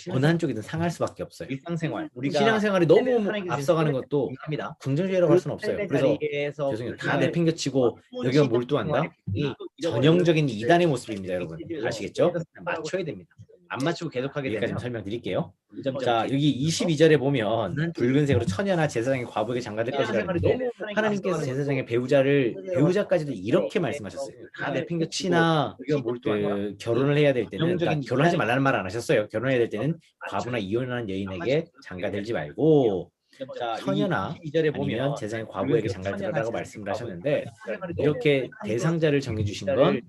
어느 한쪽이든 상할 수밖에 없어요. 일상생활 신앙생활이 너무 앞서가는 것도 긍정주의라고 할 수는 없어요. 그래서 죄송해요. 다 내팽겨치고 여기가 몰두한다? 전형적인 이단의 모습입니다, 여러분. 아시겠죠? 맞춰야 됩니다. 안 맞추고 계속하게 되면 설명드릴게요. 자, 여기 22절에 보면 붉은색으로 처녀나 제사장의 과부에게 장가될 것이라는데 하나님께서 제사장의 배우자까지도 이렇게 말씀하셨어요. 다 내팽겨치나 그 결혼을 해야 될 때는 그러니까 결혼하지 말라는 말 안 하셨어요. 결혼해야 될 때는 과부나 이혼한 여인에게 장가들지 말고 처녀나 아니면 재산의 과부에게 장가를 들어라고 말씀을 하셨는데, 이렇게 대상자를 정해주신 건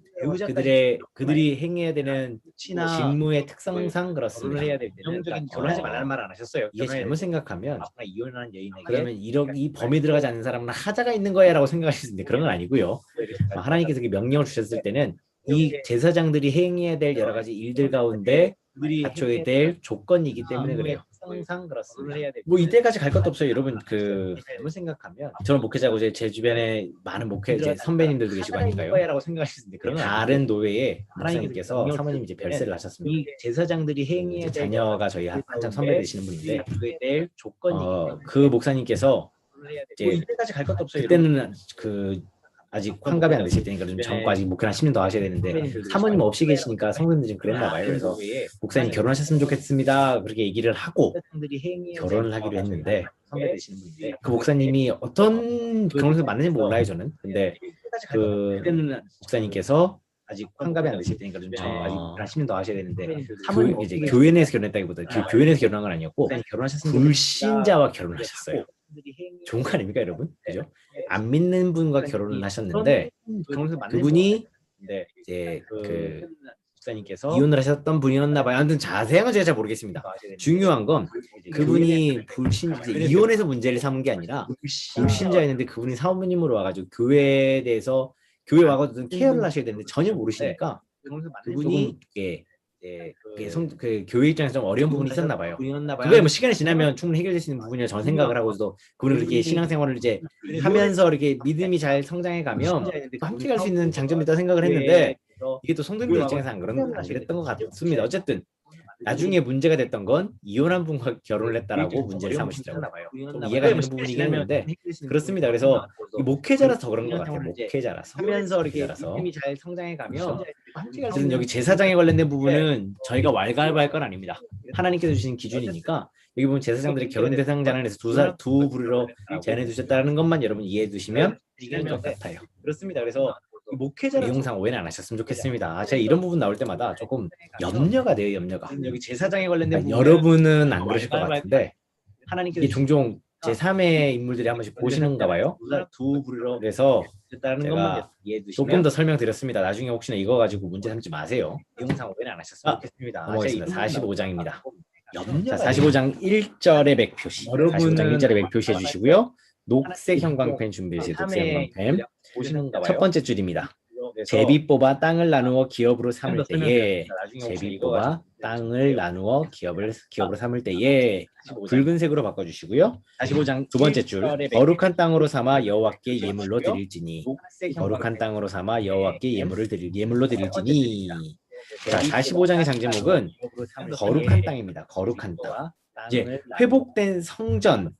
그들이 행해야 되는 직무의 특성상 그렇습니다. 결혼하지 말라는 말 안 하셨어요. 이게 잘못 생각하면 이혼한 여인에게 그러면 이 범위에 들어가지 않는 사람은 하자가 있는 거야라고 생각하실 수 있는데, 그런 건 아니고요. 하나님께서 명령을 주셨을 때는 이 제사장들이 행해야 될 여러 가지 일들 가운데 갖춰야 될 조건이기 때문에 그래요. 항상 그렇습니다. 뭐 이때까지 갈 것도 없어요, 여러분. 잘못 생각하면 저는 목회자고 제 주변에 많은 목회 선배님들도 계시고 하니까요. 거야라고 생각하실 수 있는데 그런 건 다른 노회에 하나님께서 사모님 이제 별세를 하셨습니다. 이 제사장들이 행해야 될 자녀가 저희 한참 선배 되시는 분인데, 될 조건이 그 목사님께서 이제 이때까지 갈 것도 없어요. 그때는 아직 환갑이 안 되실 때니까 좀 젊고 아직 목회를 한 10년 더 하셔야 되는데, 사모님 없이 계시니까 성도님들이 좀 그랬나 봐요. 그래서 목사님 결혼하셨으면 좋겠습니다 그렇게 얘기를 하고 결혼을 하기로 했는데, 선배 되시는 분인데 그 목사님이 어떤 결혼해서 만났는지 몰라요 저는. 근데 그 목사님께서 아직 환갑이 안 되실 때니까 좀 젊고 아직 한 10년 더 하셔야 되는데, 이제 교회 내에서 결혼했다기보다 교회 내에서 결혼한 건 아니었고 불신자와 결혼하셨어요. 좋은 거 아닙니까 여러분? 그죠? 안 믿는 분과 결혼을 하셨는데, 그분이 이제 그 목사님께서 이혼을 하셨던 분이었나 봐요. 아무튼 자세한 건 제가 잘 모르겠습니다. 중요한 건 그분이 이혼해서 문제를 삼은 게 아니라 불신자였는데, 그분이 사모님으로 와가지고 교회에 대해서 교회 와가지고 케어를 하셔야 되는데 전혀 모르시니까 그분이 그 교회 입장에서 좀 어려운 부분이 있었나 봐요. 그게 뭐 시간이 지나면 충분히 해결될 수 있는 부분이라 저는 생각을 하고도, 그분은 그렇게 신앙생활을 이제 하면서 이렇게 믿음이 잘 성장해 가면 함께 갈 수 있는 장점이 있다고 생각을 했는데, 이게 또 성도님들 입장에서 안 그랬던 것 같습니다. 어쨌든 나중에 문제가 됐던 건 이혼한 분과 결혼을 했다라고 문제를 삼으시더라고요. 좀 이해가 되는 부분이긴 했는데 그렇습니다. 그래서 목회자라서 더 그런 것 같아요. 목회자라서 하면서 이렇게 믿음이 잘 성장해 가면 어쨌든 여기 제사장에 관련된 부분은 저희가 왈가왈부할 건 아닙니다. 하나님께서 주신 기준이니까 여기 보면 제사장들의 결혼 대상자는 해서 두 부류로 제한해 두셨다는 것만 여러분 이해해 두시면 될 것 같아요. 그렇습니다. 그래서 이 영상 오해는 안 하셨으면 좋겠습니다. 제가 이런 부분 나올 때마다 조금 염려가 돼요. 염려가. 여기 제사장에 관련된 부분은 여러분은 안 그러실 것 같은데, 하나님께서 이게 종종 제3의 인물들이 한 번씩 보시는가 봐요. 두 부류로 그래서 됐다는 것만 제가 이해해 두시면 조금 더 설명드렸습니다. 나중에 혹시나 이거 가지고 문제 삼지 마세요. 이 영상 오해는 안 하셨으면 좋겠습니다. 넘어가겠습니다. 45장입니다. 자, 45장 1절의 맥표시. 45장 1절의 맥표시 해주시고요. 녹색 형광펜 준비해주세요. 녹색 형광펜. 첫 번째 줄입니다. 제비 뽑아 땅을 나누어 기업으로 삼을 때에, 제비 뽑아 땅을 나누어 기업으로 삼을 때에 붉은색으로 바꿔주시고요. 45장 두 번째 줄, 거룩한 땅으로 삼아 여호와께 예물로 드릴지니, 거룩한 땅으로 삼아 여호와께 예물로 드릴지니. 자, 45장의 장제목은 거룩한 땅입니다. 거룩한 땅. 이제 회복된 성전과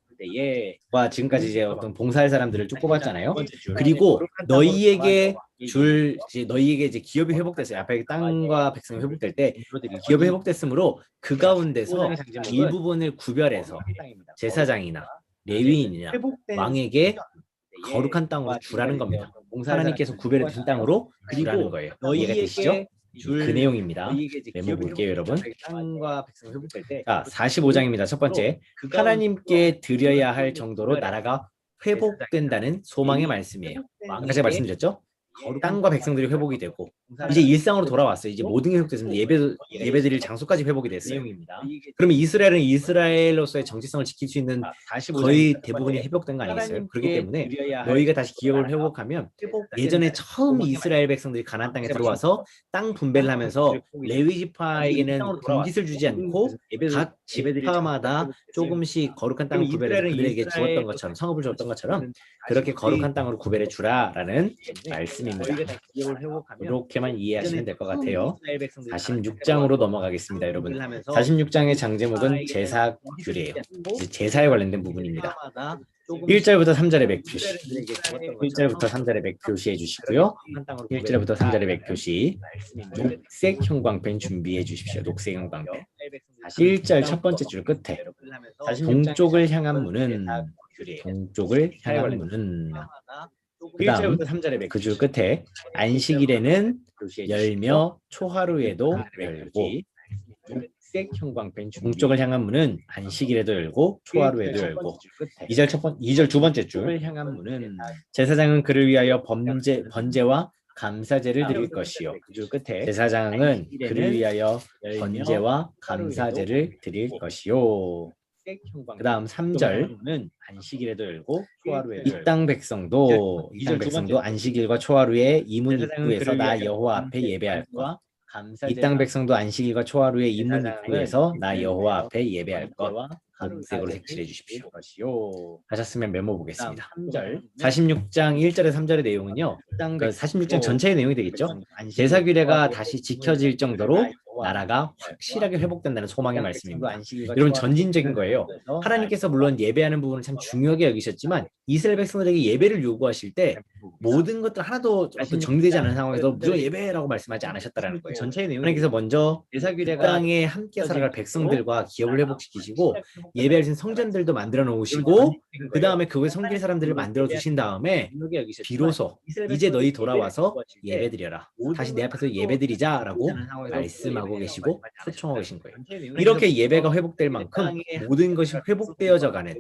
지금까지 이제 어떤 봉사할 사람들을 쭉 뽑았잖아요. 그리고 너희에게 이제 기업이 회복됐어요. 앞에 땅과 백성이 회복될 때 기업이 회복됐으므로 그 가운데서 일부분을 구별해서 제사장이나 레위인이나 왕에게 거룩한 땅으로 주라는 겁니다. 하나님께서 구별해 주신 땅으로 주라는 거예요. 이해가 되시죠? 그 내용입니다. 메모 볼게요, 여러분. 자, 45장입니다. 첫 번째, 하나님께 드려야 할 정도로 나라가 회복된다는 소망의 말씀이에요. 아까 제가 말씀드렸죠? 땅과 백성들이 회복이 되고 이제 일상으로 돌아왔어요. 이제 모든 게 회복됐습니다. 예배드릴 장소까지 회복이 됐어요. 그러면 이스라엘은 이스라엘로서의 정체성을 지킬 수 있는 거의 대부분이 회복된 거 아니겠어요? 그렇기 때문에 너희가 다시 기업을 회복하면, 예전에 처음 이스라엘 백성들이 가나안 땅에 들어와서 땅 분배를 하면서 레위 지파에게는 분깃을 주지 않고 각 지파마다 조금씩 거룩한 땅을 구별해서 그들에게 주었던 것처럼, 성읍을 주었던 것처럼 그렇게 거룩한 땅으로 구별해 주라라는 말씀입니다. 이렇게만 이해하시면 될 것 같아요. 46장으로 넘어가겠습니다, 여러분. 46장의 장제목은 제사규례예요. 제사에 관련된 부분입니다. 1절부터 3절의 맥표시. 1절부터 3절의 맥표시 해주시고요. 1절부터 3절의 맥표시. 녹색 형광펜 준비해 주십시오. 녹색 형광펜. 1절 첫 번째 줄 끝에 동쪽을 향한 문은 그다음 그 줄 끝에 안식일에는 열며 초하루에도 열고 녹색 형광펜 동쪽을 향한 문은 안식일에도 열고 초하루에도 열고 2절 두 번째 줄 향한 문은 제사장은 그를 위하여 번제와 감사제를 드릴 것이요 줄 끝에 제사장은 그를 위하여 열며 번제와 감사제를 드릴 것이요. 그 다음 3절 는 안식일에도 열고 초하루에도 이 땅 백성도 안식일과 초하루에 이 문 제사장은 입구에서 그를 나 위하여 여호와 앞에 예배할 것. 이 감사제와 땅 백성도 안식일과 초하루에 이 문 제사장은 입구에서 나 그를 여호와 위하여 앞에 예배할 것. 번제와 녹색으로 감사제를 색칠해 주십시오. 드릴 것이요. 하셨으면 메모 보겠습니다. 3절 46장 1절에 3절의 내용은요. 그 46장 전체의 내용이 되겠죠. 제사규례가 다시 지켜질 정도로 나라가 확실하게 회복된다는 소망의 말씀입니다. 여러분 전진적인 거예요. 하나님께서 물론 예배하는 부분을 참 중요하게 여기셨지만 이스라엘 백성들에게 예배를 요구하실 때 모든 것들 하나도 어떤 정리되지 않은 상황에서 무조건 예배라고 말씀하지 않으셨다라는 거예요. 전체의 내용이 하나님께서 먼저 이 제사규례가 땅에 함께 살아갈 백성들과 기업을 회복시키시고 예배할 수 있는 성전들도 만들어 놓으시고 그 다음에 그걸 섬길 사람들을 만들어 두신 다음에 비로소 이제 너희 돌아와서 예배드려라. 다시 내 앞에서 예배드리자라고 말씀하고 계시고 초청하고 계신 거예요. 이렇게 예배가 회복될 만큼 모든 것이 회복되어져가는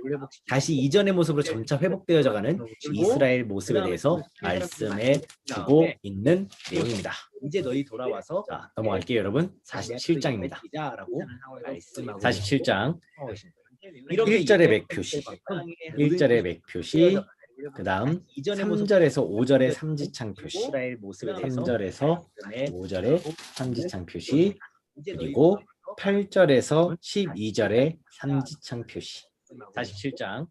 다시 이전의 모습으로 점차 회복되어져가는 이스라엘 모습에 대해서 말씀해 주고 있는 내용입니다. 이제 너희 돌아와서 자, 넘어갈게요, 여러분. 47장입니다. 라고 말씀하고 47장 이렇게 1절의 맥표시, 1절의 맥표시, 그 다음 3절에서 5절의 삼지창 표시, 이스라엘 모습에 대해서 3절에서 5절의 삼지창 표시, 그리고 8절에서 12절의 삼지창 표시. 47장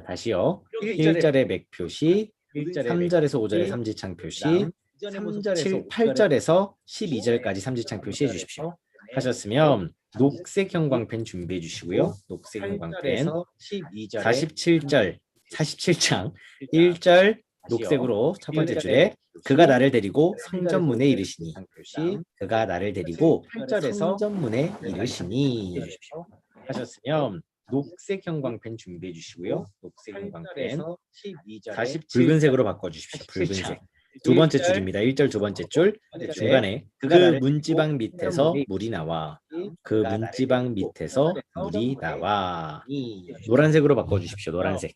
다시요. 1절의 맥표시, 3절에서 5절의 삼지창 표시, 8절에서 12절까지 삼지창 표시해 주십시오. 하셨으면 녹색 형광펜 준비해 주시고요. 녹색 형광펜 47장 1절 녹색으로 첫 번째 줄에 그가 나를 데리고 성전문에 이르시니 그가 나를 데리고 8절에서 성전문에 이르시니 하셨으면 녹색 형광펜 준비해 주시고요. 녹색 형광펜 붉은색으로 바꿔주십시오. 붉은색 두 번째 줄입니다. 1절 두 번째 줄 중간에 그 문지방 밑에서 물이 나와 그 문지방 밑에서 물이 나와 노란색으로 바꿔주십시오. 노란색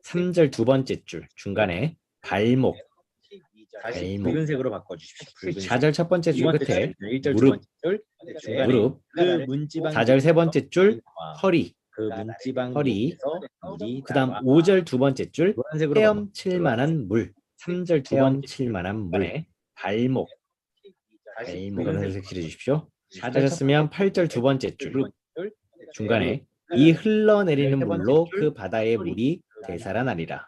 3절 두 번째 줄 중간에 발목 붉은색으로 바꿔주십시오. 4절 첫 번째 줄 끝에 무릎 4절 세 번째 줄 허리 허리 그 다음 5절 두 번째 줄 헤엄칠 만한 물 3절 두 번 칠 만한 물 발목 노란색 칠해 주십시오. 하셨으면 8절 두 번째 줄 중간에 이 흘러내리는 물로 그 바다의 물이 되살아나리라.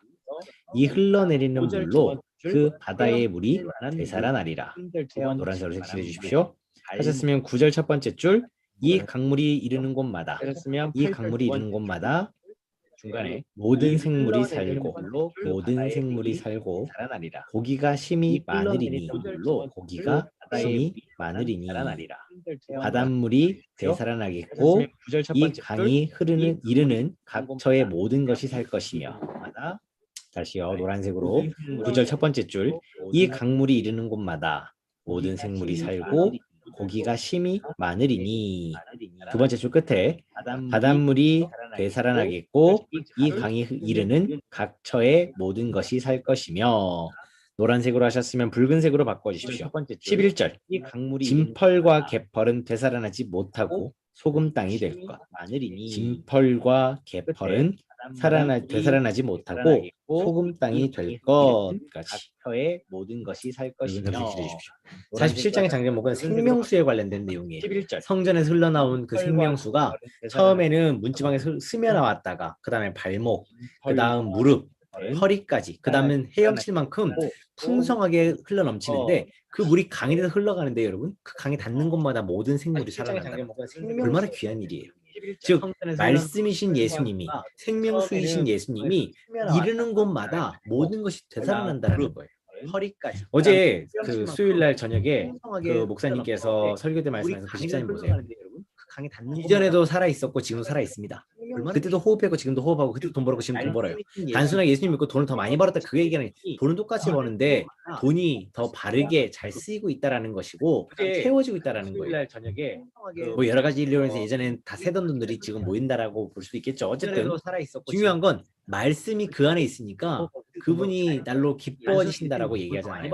이 흘러내리는 물로 그 바다의 물이 되살아나리라. 노란색으로 색칠해 주십시오. 하셨으면 9절 첫 번째 줄 이 강물이 이르는 곳마다 이 강물이 이르는 곳마다 중간에 모든 생물이 살고 고기가 심히 많으리니 고기가 심히 많으리니 바닷물이 되살아나겠고 이 강이 이르는 각처의 모든 것이 살 것이며 다시요 노란색으로 9절 첫 번째 줄 이 강물이 이르는 곳마다 모든 생물이 살고 고기가 심히 많으리니 두 번째 줄 끝에 바닷물이 되살아나겠고 이 강이 이르는 각처의 모든 것이 살 것이며 노란색으로 하셨으면 붉은색으로 바꿔주십시오. 11절 진펄과 개펄은 되살아나지 못하고 소금 땅이 될 것. 진펄과 개펄은 되살아나지 못하고 소금 땅이 될 것까지 모든 것이 살 것이며 47장의 장제목은 생명수에 관련된 내용이에요. 성전에서 흘러나온 그 생명수가 처음에는 문지방에서 스며 나왔다가 그 다음에 발목, 그 다음 무릎, 허리까지 그 다음은 헤엄칠 만큼 풍성하게 흘러넘치는데 그 물이 강이 돼서 흘러가는데 여러분 그 강이 닿는 곳마다 모든 생물이 살아난다. 얼마나 귀한 일이에요. 즉 말씀이신 예수님이 생명수이신 예수님이 이르는 곳마다 모든 것이 되살아난다는 거예요. 허리까지. 어제 그 수요일 날 저녁에 그 목사님께서 설교 때 말씀하신 그 집사님 보세요. 이전에도 살아 있었고 지금 살아 있습니다. 그때도 호흡했고 지금도 호흡하고 그때도 돈 벌었고 지금 돈 벌어요. 단순하게 예수님 믿고 돈을 더 많이 벌었다 그 얘기는 돈은 똑같이 버는데 돈이 더 바르게 잘 쓰이고 있다라는 것이고 채워지고 있다라는 거예요. 날 저녁에 뭐 여러 가지 이론에서 예전엔 다 세던 돈들이 지금 모인다라고 볼 수도 있겠죠. 어쨌든 살아 있었고 중요한 건 말씀이 그 안에 있으니까 그분이 날로 기뻐지신다라고 얘기하잖아요.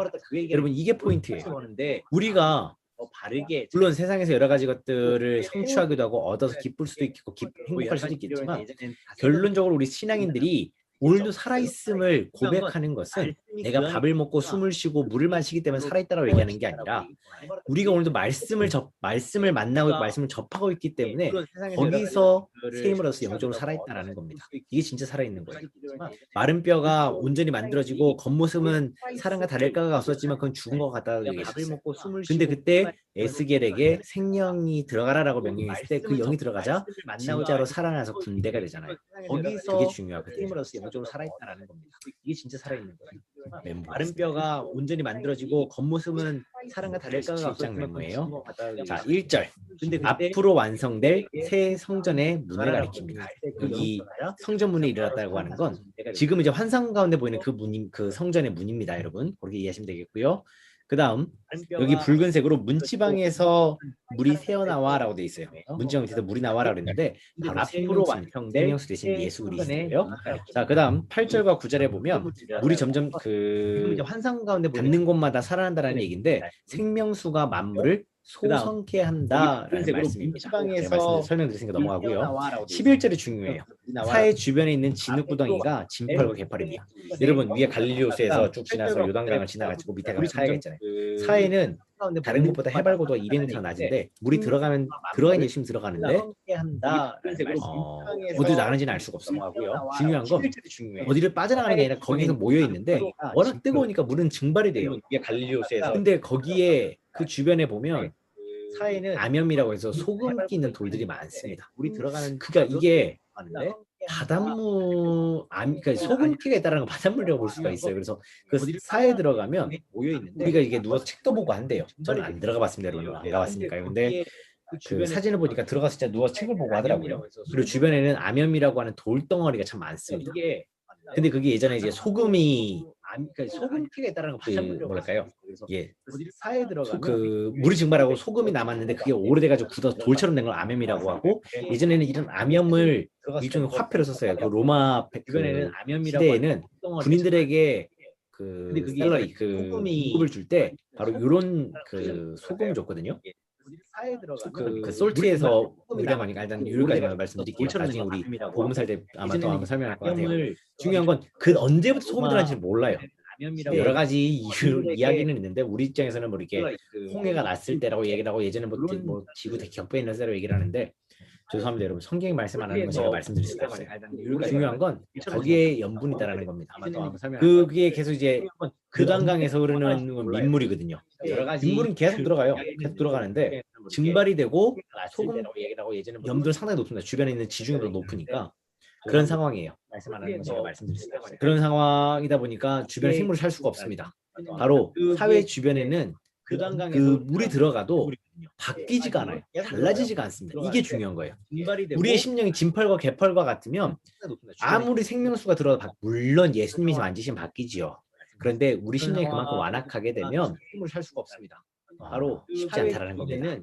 여러분 이게 포인트예요. 우리가 더 바르게 물론 세상에서 여러 가지 것들을 성취하기도 하고 얻어서 기쁠 수도 있고 행복할 수도 있겠지만 결론적으로 우리 신앙인들이 오늘도 살아있음을 고백하는 것은 내가 밥을 먹고 숨을 쉬고 물을 마시기 때문에 살아있다라고 얘기하는 게 아니라 우리가 오늘도 말씀을 만나고 있고 말씀을 접하고 있기 때문에 거기서 세임을 얻어서 영적으로 살아있다라는 겁니다. 이게 진짜 살아있는 거예요. 마른 뼈가 온전히 만들어지고 겉모습은 사람과 다를 바가 없었지만 그건 죽은 것 같다고 얘기했어요. 근데 그때 에스겔에게 생명이 들어가라라고 명령했을 때 그 영이 들어가자 진짜로 살아나서 군대가 되잖아요. 거기서 그게 중요하거든요. 힘으로서 영적으로 살아있다라는 겁니다. 이게 진짜 살아있는 거예요. 마른 뼈가 온전히 만들어지고 겉모습은 사람과 다를 바가 없었지만 메모예요. 자, 1절. 근데 앞으로 완성될 새 성전의 문을 가리킵니다. 여기 성전문에 이르렀다고 하는 건 지금 이제 환상 가운데 보이는 그 문이 그 성전의 문입니다, 여러분. 그렇게 이해하시면 되겠고요. 그 다음 여기 붉은색으로 문지방에서 물이 새어나와라고 돼 있어요. 문지방 밑에서 물이 나와라고 그랬는데 바로 앞으로 완성될 생명수 대신 예수 그리스도예요. 자, 그 다음 8절과 9절에 보면 물이 점점 그 환상 가운데 닿는 곳마다 살아난다라는 얘기인데 생명수가 만물을 소성케 한다라는 말씀입니다. 지방에서 설명드렸으니까 넘어가고요. 11절이 중요해요. 사해 주변에 있는 진흙구덩이가 진펄과 개펄입니다. 여러분 위에 갈릴리오스에서 쭉 지나서 요단강을 지나가지고 밑에 가면 사해가 있잖아요. 사해는 다른 곳보다 해발고도가 200m가 낮은데 물이 들어가면 들어가긴 열심히 들어가는데 어디로 나가는지는 알 수가 없어요. 중요한 건 어디를 빠져나가는 게 아니라 거기서 모여 있는데 워낙 뜨거우니까 물은 증발이 돼요. 갈릴리오스에서 근데 거기에 그 주변에 보면 사해는 암염이라고 해서 소금 끼는 돌들이 많습니다. 물이 들어가는 그러니까 이게 하는데 그러니까 소금기가 있다는 건 바닷물이라고 볼 수가 있어요. 그래서 그 사해에 들어가면 모여 있는데 우리가 이게 누워서 책도 보고 한대요. 저는 안 들어가 봤습니다, 여러분. 안 가봤으니까요. 근데 그 사진을 보니까 들어가서 진짜 누워서 책을 보고 하더라고요. 그리고 주변에는 암염이라고 하는 돌덩어리가 참 많습니다. 근데 그게 예전에 이제 소금이 그러니까 소금기가 있다는 그 뭐랄까요? 예, 사에 들어가면 그 물이 증발하고 소금이 남았는데 그게 오래돼가지고 굳어서 돌처럼 된 걸 암염이라고 하고 예전에는 이런 암염을 일종의 화폐로 썼어요. 그 로마 주변에는 암염이라고 시대에는 군인들에게 그 샐러리 그 공급을 줄 때 바로 이런 그 소금 줬거든요. 사에 들어가면 그 솔트에서 유리한 거니까 일단 유리까지만 말씀드릴게요. 나중에 우리 복음 살 때 아마 또 한번 설명할 것 같아요. 중요한 건 그 언제부터 소금이 들어간지는 몰라요. 여러 가지 이야기는 있는데 우리 입장에서는 뭐 이렇게 홍해가 났을 때라고 얘기를 하고 예전에 뭐 지구 대격변이 일어났을 때라고 얘기를 하는데 죄송합니다 여러분 성경이 말씀 안 하는 건 제가 말씀드릴 수가 없어요. 중요한 건 거기에 염분이 있다는 겁니다. 그게 계속 이제 교단강에서 흐르는 민물이거든요. 민물은 계속 들어가요. 계속 들어가는데 증발이 되고 소금 염도는 상당히 높습니다. 주변에 있는 지중해도 높으니까 그런 상황이에요. 말씀 안 하는 건 제가 말씀드릴 수가 없어요. 그런 상황이다 보니까 주변에 생물을 살 수가 없습니다. 바로 사회 주변에는 그 물이 들어가도 바뀌지가 않아요. 달라지지가 않습니다. 이게 중요한 거예요. 우리의 심령이 진펄과 개펄과 같으면 아무리 생명수가 들어도 물론 예수님이 만지시면 바뀌지요. 그런데 우리 심령이 그만큼 완악하게 되면 생물을 살 수가 없습니다. 바로 쉽지 않다라는 겁니다.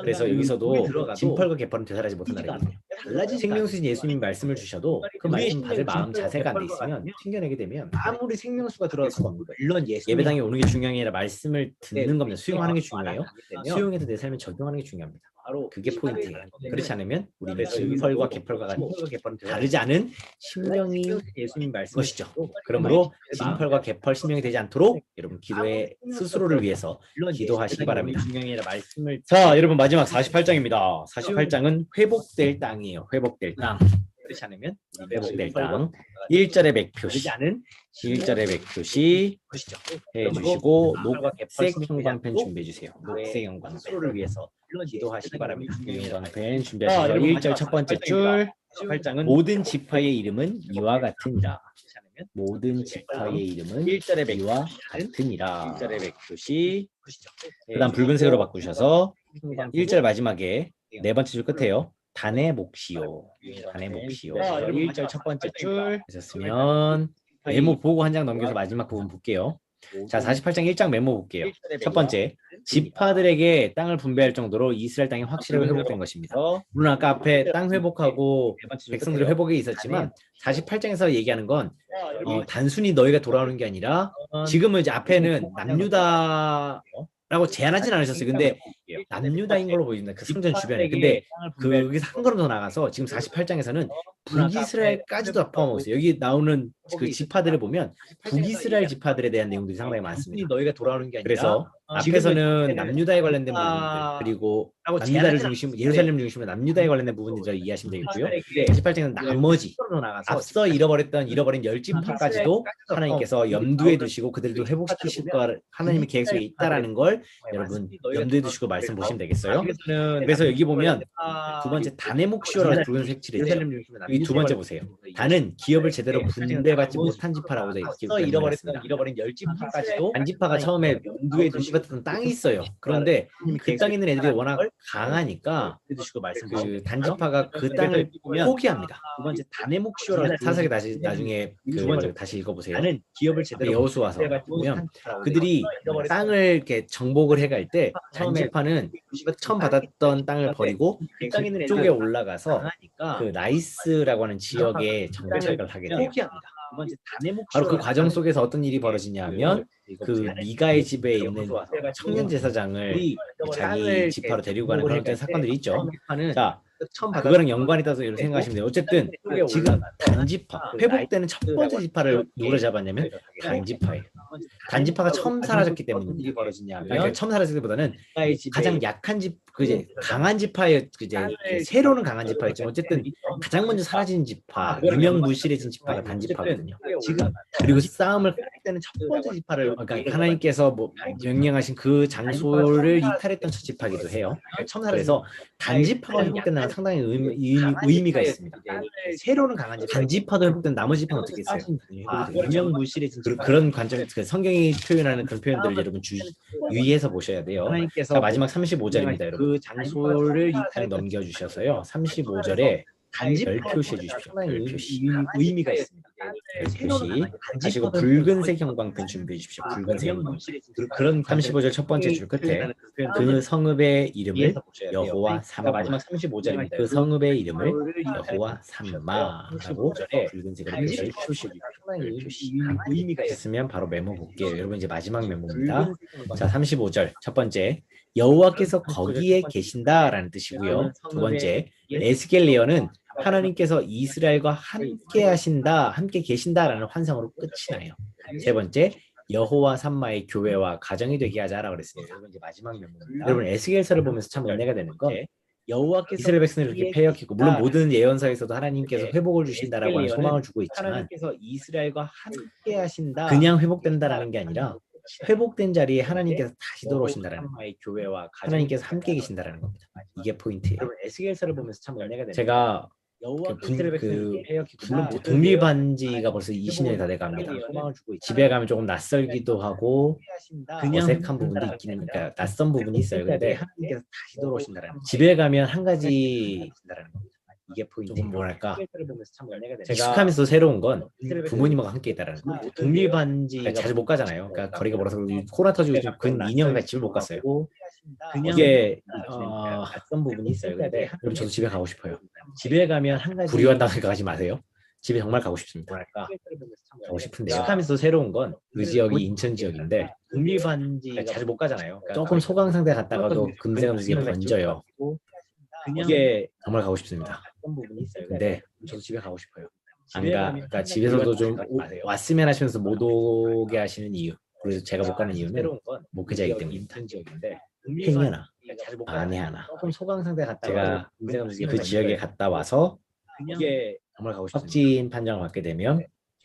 그래서 여기서도 진펄과 개펄은 되살아나지 못한다는 거예요. 생명수인 예수님이 말씀을 주셔도 그 말씀 받을 마음 자세가 안 돼 있으면 튕겨내게 되면 아무리 생명수가 들어가서 물론 예배당에 오는 게 중요한 게 아니라 말씀을 듣는 겁니다. 수용하는 게 중요해요. 수용해서 내 삶에 적용하는 게 중요합니다. 그게 포인트예요. 그렇지 않으면 우리는 진펄과 개펄과 다르지 않은 심령이 예수님 말씀 것이죠. 그러므로 진펄과 개펄 심령이 되지 않도록 여러분 기도에 스스로를 위해서 기도하시기 바랍니다. 자, 여러분 마지막 48장입니다. 48장은 회복될 땅이에요. 회복될 땅. 그렇지 않으면 회복될 땅. 1절의 맥표시 1절의 맥표시 해주시고 녹색 형광펜 준비해 주세요. 녹색 형광펜을 위해서 기도하시기 바랍니다. 형광펜 준비하시고 1절 첫 번째 줄 8장은 모든 지파의 이름은 이와 같으니라. 모든 지파의 이름은 이와 같으니라. 1절의 맥표시 그 다음 붉은색으로 바꾸셔서 1절 마지막에 네 번째 줄 끝에요. 단의 몫이요. 단의 몫이요. 1절 첫 번째 줄. 하셨으면 메모 보고 한 장 넘겨서 마지막 부분 볼게요. 자, 48장 1장 메모 볼게요. 첫 번째, 지파들에게 땅을 분배할 정도로 이스라엘 땅이 확실하게 회복된 것입니다. 물론 아까 앞에 땅 회복하고 백성들의 회복이 있었지만 48장에서 얘기하는 건 단순히 너희가 돌아오는 게 아니라 지금은 이제 앞에는 남유다라고 제한하진 않으셨어요. 근데 남유다인 걸로 보입니다. 그 성전 주변에. 근데 거기서 한 걸음 더 나가서 지금 48장에서는 북이스라엘까지도 다 포함하고 있어요. 여기 나오는 그 지파들을 보면 북이스라엘 지파들에 대한 내용들이 상당히 많습니다. 너희가 돌아오는 게 아니라 그래서 앞에서는 남유다에 관련된 부분들 그리고 남유다를 중심 예루살렘 중심으로 남유다에 관련된 부분들을 이해하시면 되겠고요. 48장은 나머지 앞서 잃어버린 열 지파까지도 하나님께서 염두에 두시고 그들도 회복시키실 거 하나님의 계획 속에 있다라는 걸 여러분 염두에 두시고 말씀 보시면 되겠어요. 그래서 여기 보면 두 번째 단의 몫이요라고 붉은색 칠해요. 여기 두 번째 보세요. 단은 기업을 제대로 분배받지 못한 지파라고 되어 있습니다. 잃어버린 열 지파까지도 단 지파가 처음에 염두에 두시던 땅이 있어요. 그런데 그 땅에 있는 애들이 워낙 강하니까 그 단지파가 그 땅을 포기합니다. 두 번째 단의 몫이요라고 사사기 다시 나중에 두 번째 다시 읽어보세요. 단은 기업을 제대로 여호수아서 보면 그들이 땅을 이렇게 정복을 해갈 때 단지파는 처음 받았던 땅을 버리고 그쪽에 올라가서 그 나이스라고 하는 지역에 정착을 하게 돼요. 바로 그 과정 속에서 어떤 일이 벌어지냐 하면 그 미가의 집에 있는 청년 제사장을 자기 지파로 데리고 가는 그런 사건들이 있죠. 자, 그거랑 연관이 있다고 생각하시면 돼요. 어쨌든 지금 단지파, 회복되는 첫 번째 지파를 누구로 잡았냐면 단지파예요. 단지파가 처음 사라졌기 때문에 그러니까 처음 사라지기보다는 가장 약한 이제 강한 지파의 이제 세로는 강한 지파였지만 어쨌든 가장 먼저 사라진 지파, 유명무실해진 지파가 단지파거든요. 그리고 싸움을 때는 첫 번째 지파를 그러니까 하나님께서 뭐 명령하신 그 장소를 이탈했던 첫 지파이기도 해요. 그래서 단지파가 회복된다는 상당히 의미가 있습니다. 세로는 강한 지파, 단지파도 회복된 나머지 지파는 어떻게 했어요? 유명무실해진 그런 관점, 그 성경이 표현하는 그런 표현들을 여러분 유의해서 보셔야 돼요. 자, 마지막 35절입니다, 여러분. 그 장소를 이탈 넘겨주셔서요. 35절에 별 표시해 주십시오. 별 표시. 의미가 있습니다. 별 표시. 하시고 붉은색 형광펜 준비해 주십시오. 붉은색 형광펜. 그런 35절 첫 번째 줄 끝에 그 성읍의 이름을 여호와 삼마. 마지막 35절입니다. 그 성읍의 이름을 여호와 삼마라고 붉은색으로 표시해 주십시오. 별 표시. 의미가 있으면 바로 메모 볼게요. 여러분 이제 마지막 메모입니다. 자, 35절 첫 번째. 여호와께서 거기에 계신다라는 뜻이고요. 두 번째, 에스겔리어는 하나님께서 이스라엘과 함께 하신다, 함께 계신다라는 환상으로 끝이 나요. 세 번째, 여호와 삼마의 교회와 가정이 되게 하자라고 그랬습니다. 여러분 이제 마지막 메모입니다. 여러분 에스겔서를 보면서 참 은혜가 되는 건 여호와께서 이스라엘 백성을 이렇게 패역했고 물론 모든 예언서에서도 하나님께서 회복을 주신다라고 하는 소망을 주고 있지만 하나님께서 이스라엘과 함께 하신다. 그냥 회복된다라는 게 아니라 회복된 자리에 하나님께서 다시 돌아오신다라는 교회와 하나님께서 함께 계신다라는 겁니다. 이게 포인트예요. 에스겔서를 보면서 참 은혜가 되는 제가 독립 반지가 벌써 20년이 다 돼갑니다. 집에 가면 조금 낯설기도 하고 어색한 부분도 있기는 그러니까 낯선 부분이 있어요. 근데 하나님께서 다시 돌아오신다라는 집에 가면 한 가지 이게 포인트. 조금 뭐랄까 제가 익숙하면서 새로운 건 부모님과 함께 있다라는 거. 독립 반지가 자주 못 가잖아요. 그러니까 거리가 멀어서 코로나 터지고 지금 근 2년간 집을 못 갔어요. 그냥 이게 낯선 부분이 있어요. 근데 여러분 저도 집에 가고 싶어요. 집에 가면 한 가지 불의한다고 생각하지 마세요. 집에 정말 가고 싶습니다. 뭐랄까 가고 싶은데요. 익숙하면서 새로운 건 그 지역이 인천 지역인데 독립 반지가 자주 못 가잖아요. 조금 소강 상태 갔다가도 금세가 무지개 번져요. 이게 정말 가고 싶습니다. 낯선 부분이 있어요. 근데 저도 집에 가고 싶어요. 그러니까 집에서도 좀 왔으면 하시면서 못 오게 하시는 이유. 그래서 제가 못 가는 이유는 새로운 건 목회자이기 때문입니다. 인천 지역인데 행위 하나, 자주 못 아내 하나. 조금 소강 상태 갔다가 제가 금세가 무지개 그 지역에 갔다 와서 이게 정말 가고 싶습니다. 확진 판정을 받게 되면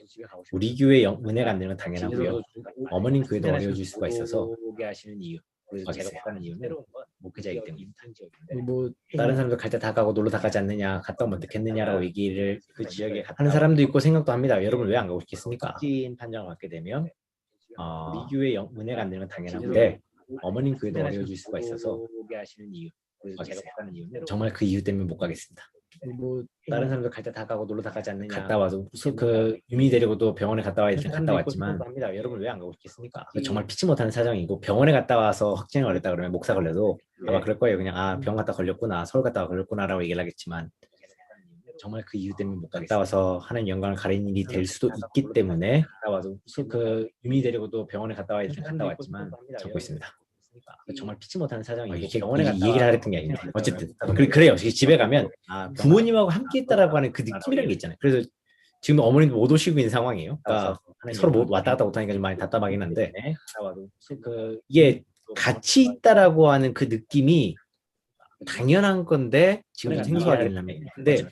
집에 가고 싶어요. 우리 교회 은혜가 안 되는 건 당연하고요. 어머님 교회도 어려워질 수가 있어서 오게 하시는 이유. 그래서 제가 못 가는 이유는 새로운 건 목회자이기 때문입니다. 인천 지역인데 뭐 다른 사람들 갈 때 다 가고 놀러 다 가지 않느냐, 갔다 오면 어떻겠느냐라고 얘기를 그 지역에 하는 사람도 있고 생각도 합니다. 여러분 왜 안 가고 싶겠습니까? 확진 판정을 받게 되면 우리 교회 은혜가 안 되는 건 당연한데 어머님 교회도 어려워질 수가 있어서 오게 하시는 이유. 제가 못 가는 이유는 정말 그 이유 때문에 못 가겠습니다. 뭐 다른 사람들 갈 때 다 가고 놀러 다 가지 않느냐. 갔다 와도 그 유미 데리고도 병원에 갔다 와야 돼. 갔다 왔지만 합니다. 여러분 왜 안 가고 싶겠습니까? 정말 피치 못하는 사정이고 병원에 갔다 와서 확진이 걸렸다 그러면 목사 걸려도 아마 그럴 거예요. 그냥 병원 갔다 걸렸구나, 서울 갔다 걸렸구나라고 얘기를 하겠지만 정말 그 이유 때문에 못 갔다 와서 하는 영광을 가리는 일이 될 수도 있기 때문에 갔다 와도 그 유미 데리고도 병원에 갔다 와야 돼. 갔다 왔지만 적고 있습니다. 정말 피치 못하는 사정이고 병원에 갔다 이 얘기를 하랬던 게 아닌데 어쨌든 그래요. 집에 가면 부모님하고 함께 있다라고 하는 그 느낌이라는 게 있잖아요. 그래서 지금 어머님도 못 오시고 있는 상황이에요. 그러니까 서로 왔다 갔다 못하니까 좀 많이 답답하긴 한데 이게 같이 있다라고 하는 그 느낌이 당연한 건데 지금 생소하긴 합니다. 근데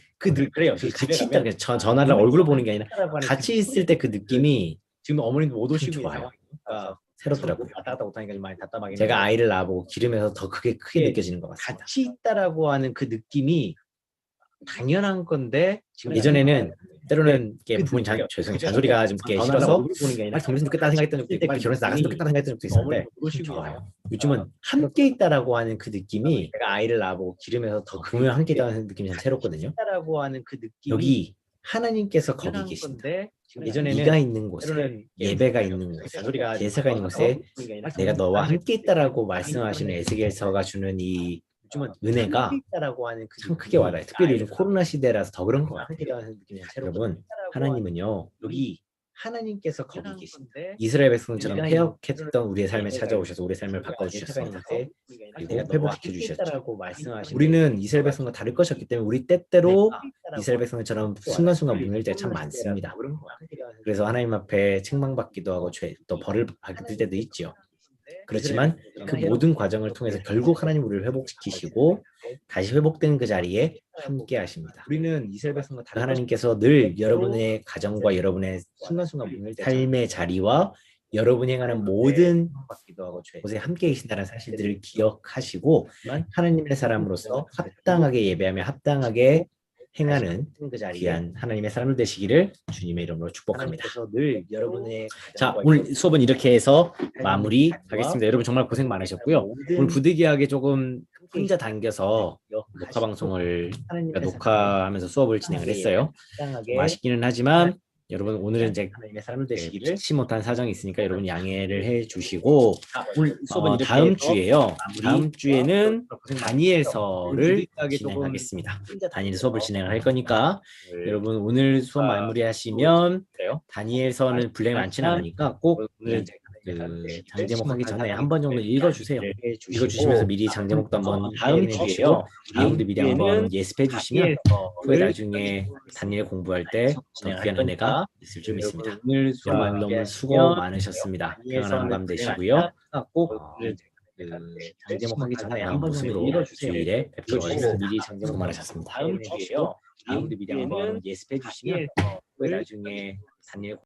그래요. 같이 있다 전화를 얼굴을 보는 게 아니라 같이 있을 때 그 느낌이 지금 어머님도 못 오시고 있는 상황이니까 새롭더라고요. 왔다 갔다 못하니까 좀 많이 답답하긴 제가 아이를 낳아보고 기르면서 더 크게 느껴지는 것 같습니다. 같이 있다라고 하는 그 느낌이 당연한 건데 지금 예전에는 때로는 부모님 죄송해요. 잔소리가 좀 싫어서 막 결혼했으면 좋겠다 생각했던 적도 있고 결혼해서 나갔으면 좋겠다 생각했던 적도 있었는데 좋아요. 요즘은 함께 있다라고 하는 그 느낌이 제가 아이를 낳아보고 기르면서 더 부모님 함께 있다는 느낌이 참 새롭거든요. 여기 하나님께서 거기 계신다. 예전에는 네가 있는 곳에 예배가 있는 곳에 예배가 있는 곳에 내가 너와 함께 있다라고 말씀하시는 에스겔서가 주는 이 은혜가 참 크게 와닿아요. 특별히 요즘 코로나 시대라서 더 그런 것 같아요. 여러분, 하나님은요 여기 하나님께서 거기 계신다. 이스라엘 백성처럼 폐역했던 우리의 삶에 찾아오셔서 우리의 삶을 바꿔주셨습니다. 그리고 회복시켜 주셨죠. 우리는 이스라엘 백성과 다를 것이었기 때문에 우리 때때로 이스라엘 백성처럼 순간순간 무너질 때가 참 많습니다. 그래서 하나님 앞에 책망받기도 하고 또 벌을 받을 때도 있죠. 그렇지만 그 모든 과정을 통해서 결국 하나님 우리를 회복시키시고 다시 회복된 그 자리에 함께 하십니다. 우리는 이스라엘 백성과 다른 하나님께서 늘 여러분의 가정과 여러분의 순간순간 삶의 자리와 여러분이 행하는 모든 곳에 함께 계신다는 사실들을 기억하시고 하나님의 사람으로서 합당하게 예배하며 합당하게 행하는 귀한 하나님의 사람들 되시기를 주님의 이름으로 축복합니다. 자, 오늘 수업은 이렇게 해서 마무리하겠습니다. 여러분 정말 고생 많으셨고요. 오늘 부득이하게 조금 혼자 당겨서 녹화 방송을 녹화하면서 수업을 진행을 했어요. 아쉽기는 하지만 여러분 오늘은 이제 하나님의 사람들 되시기를 피치 못한 사정이 있으니까 여러분 양해를 해주시고 오늘 수업은 다음 주에요. 다음 주에는 다니엘서를 진행하겠습니다. 다니엘 수업을 진행을 할 거니까 여러분 오늘 수업 마무리하시면 다니엘서는 분량이 많지는 않으니까 꼭 오늘 장제목 하기 전에 한 번 정도 읽어주세요. 읽어주시면서 미리 장제목도 한번 다음 주에요. 내용도 미리 한번 예습해 주시면 후에 나중에 다니엘 공부할 때 더 귀한 은혜가 있을 줄 믿습니다. 오늘 너무 수고 많으셨습니다. 평안한 밤 되시고요. 꼭 장제목 하기 전에 한 번으로 주일에 뵙도록 하겠습니다. 미리 장제목 많으셨습니다. 다음 주에요. 내용도 미리 한번 예습해 주시면 후에 나중에 다니엘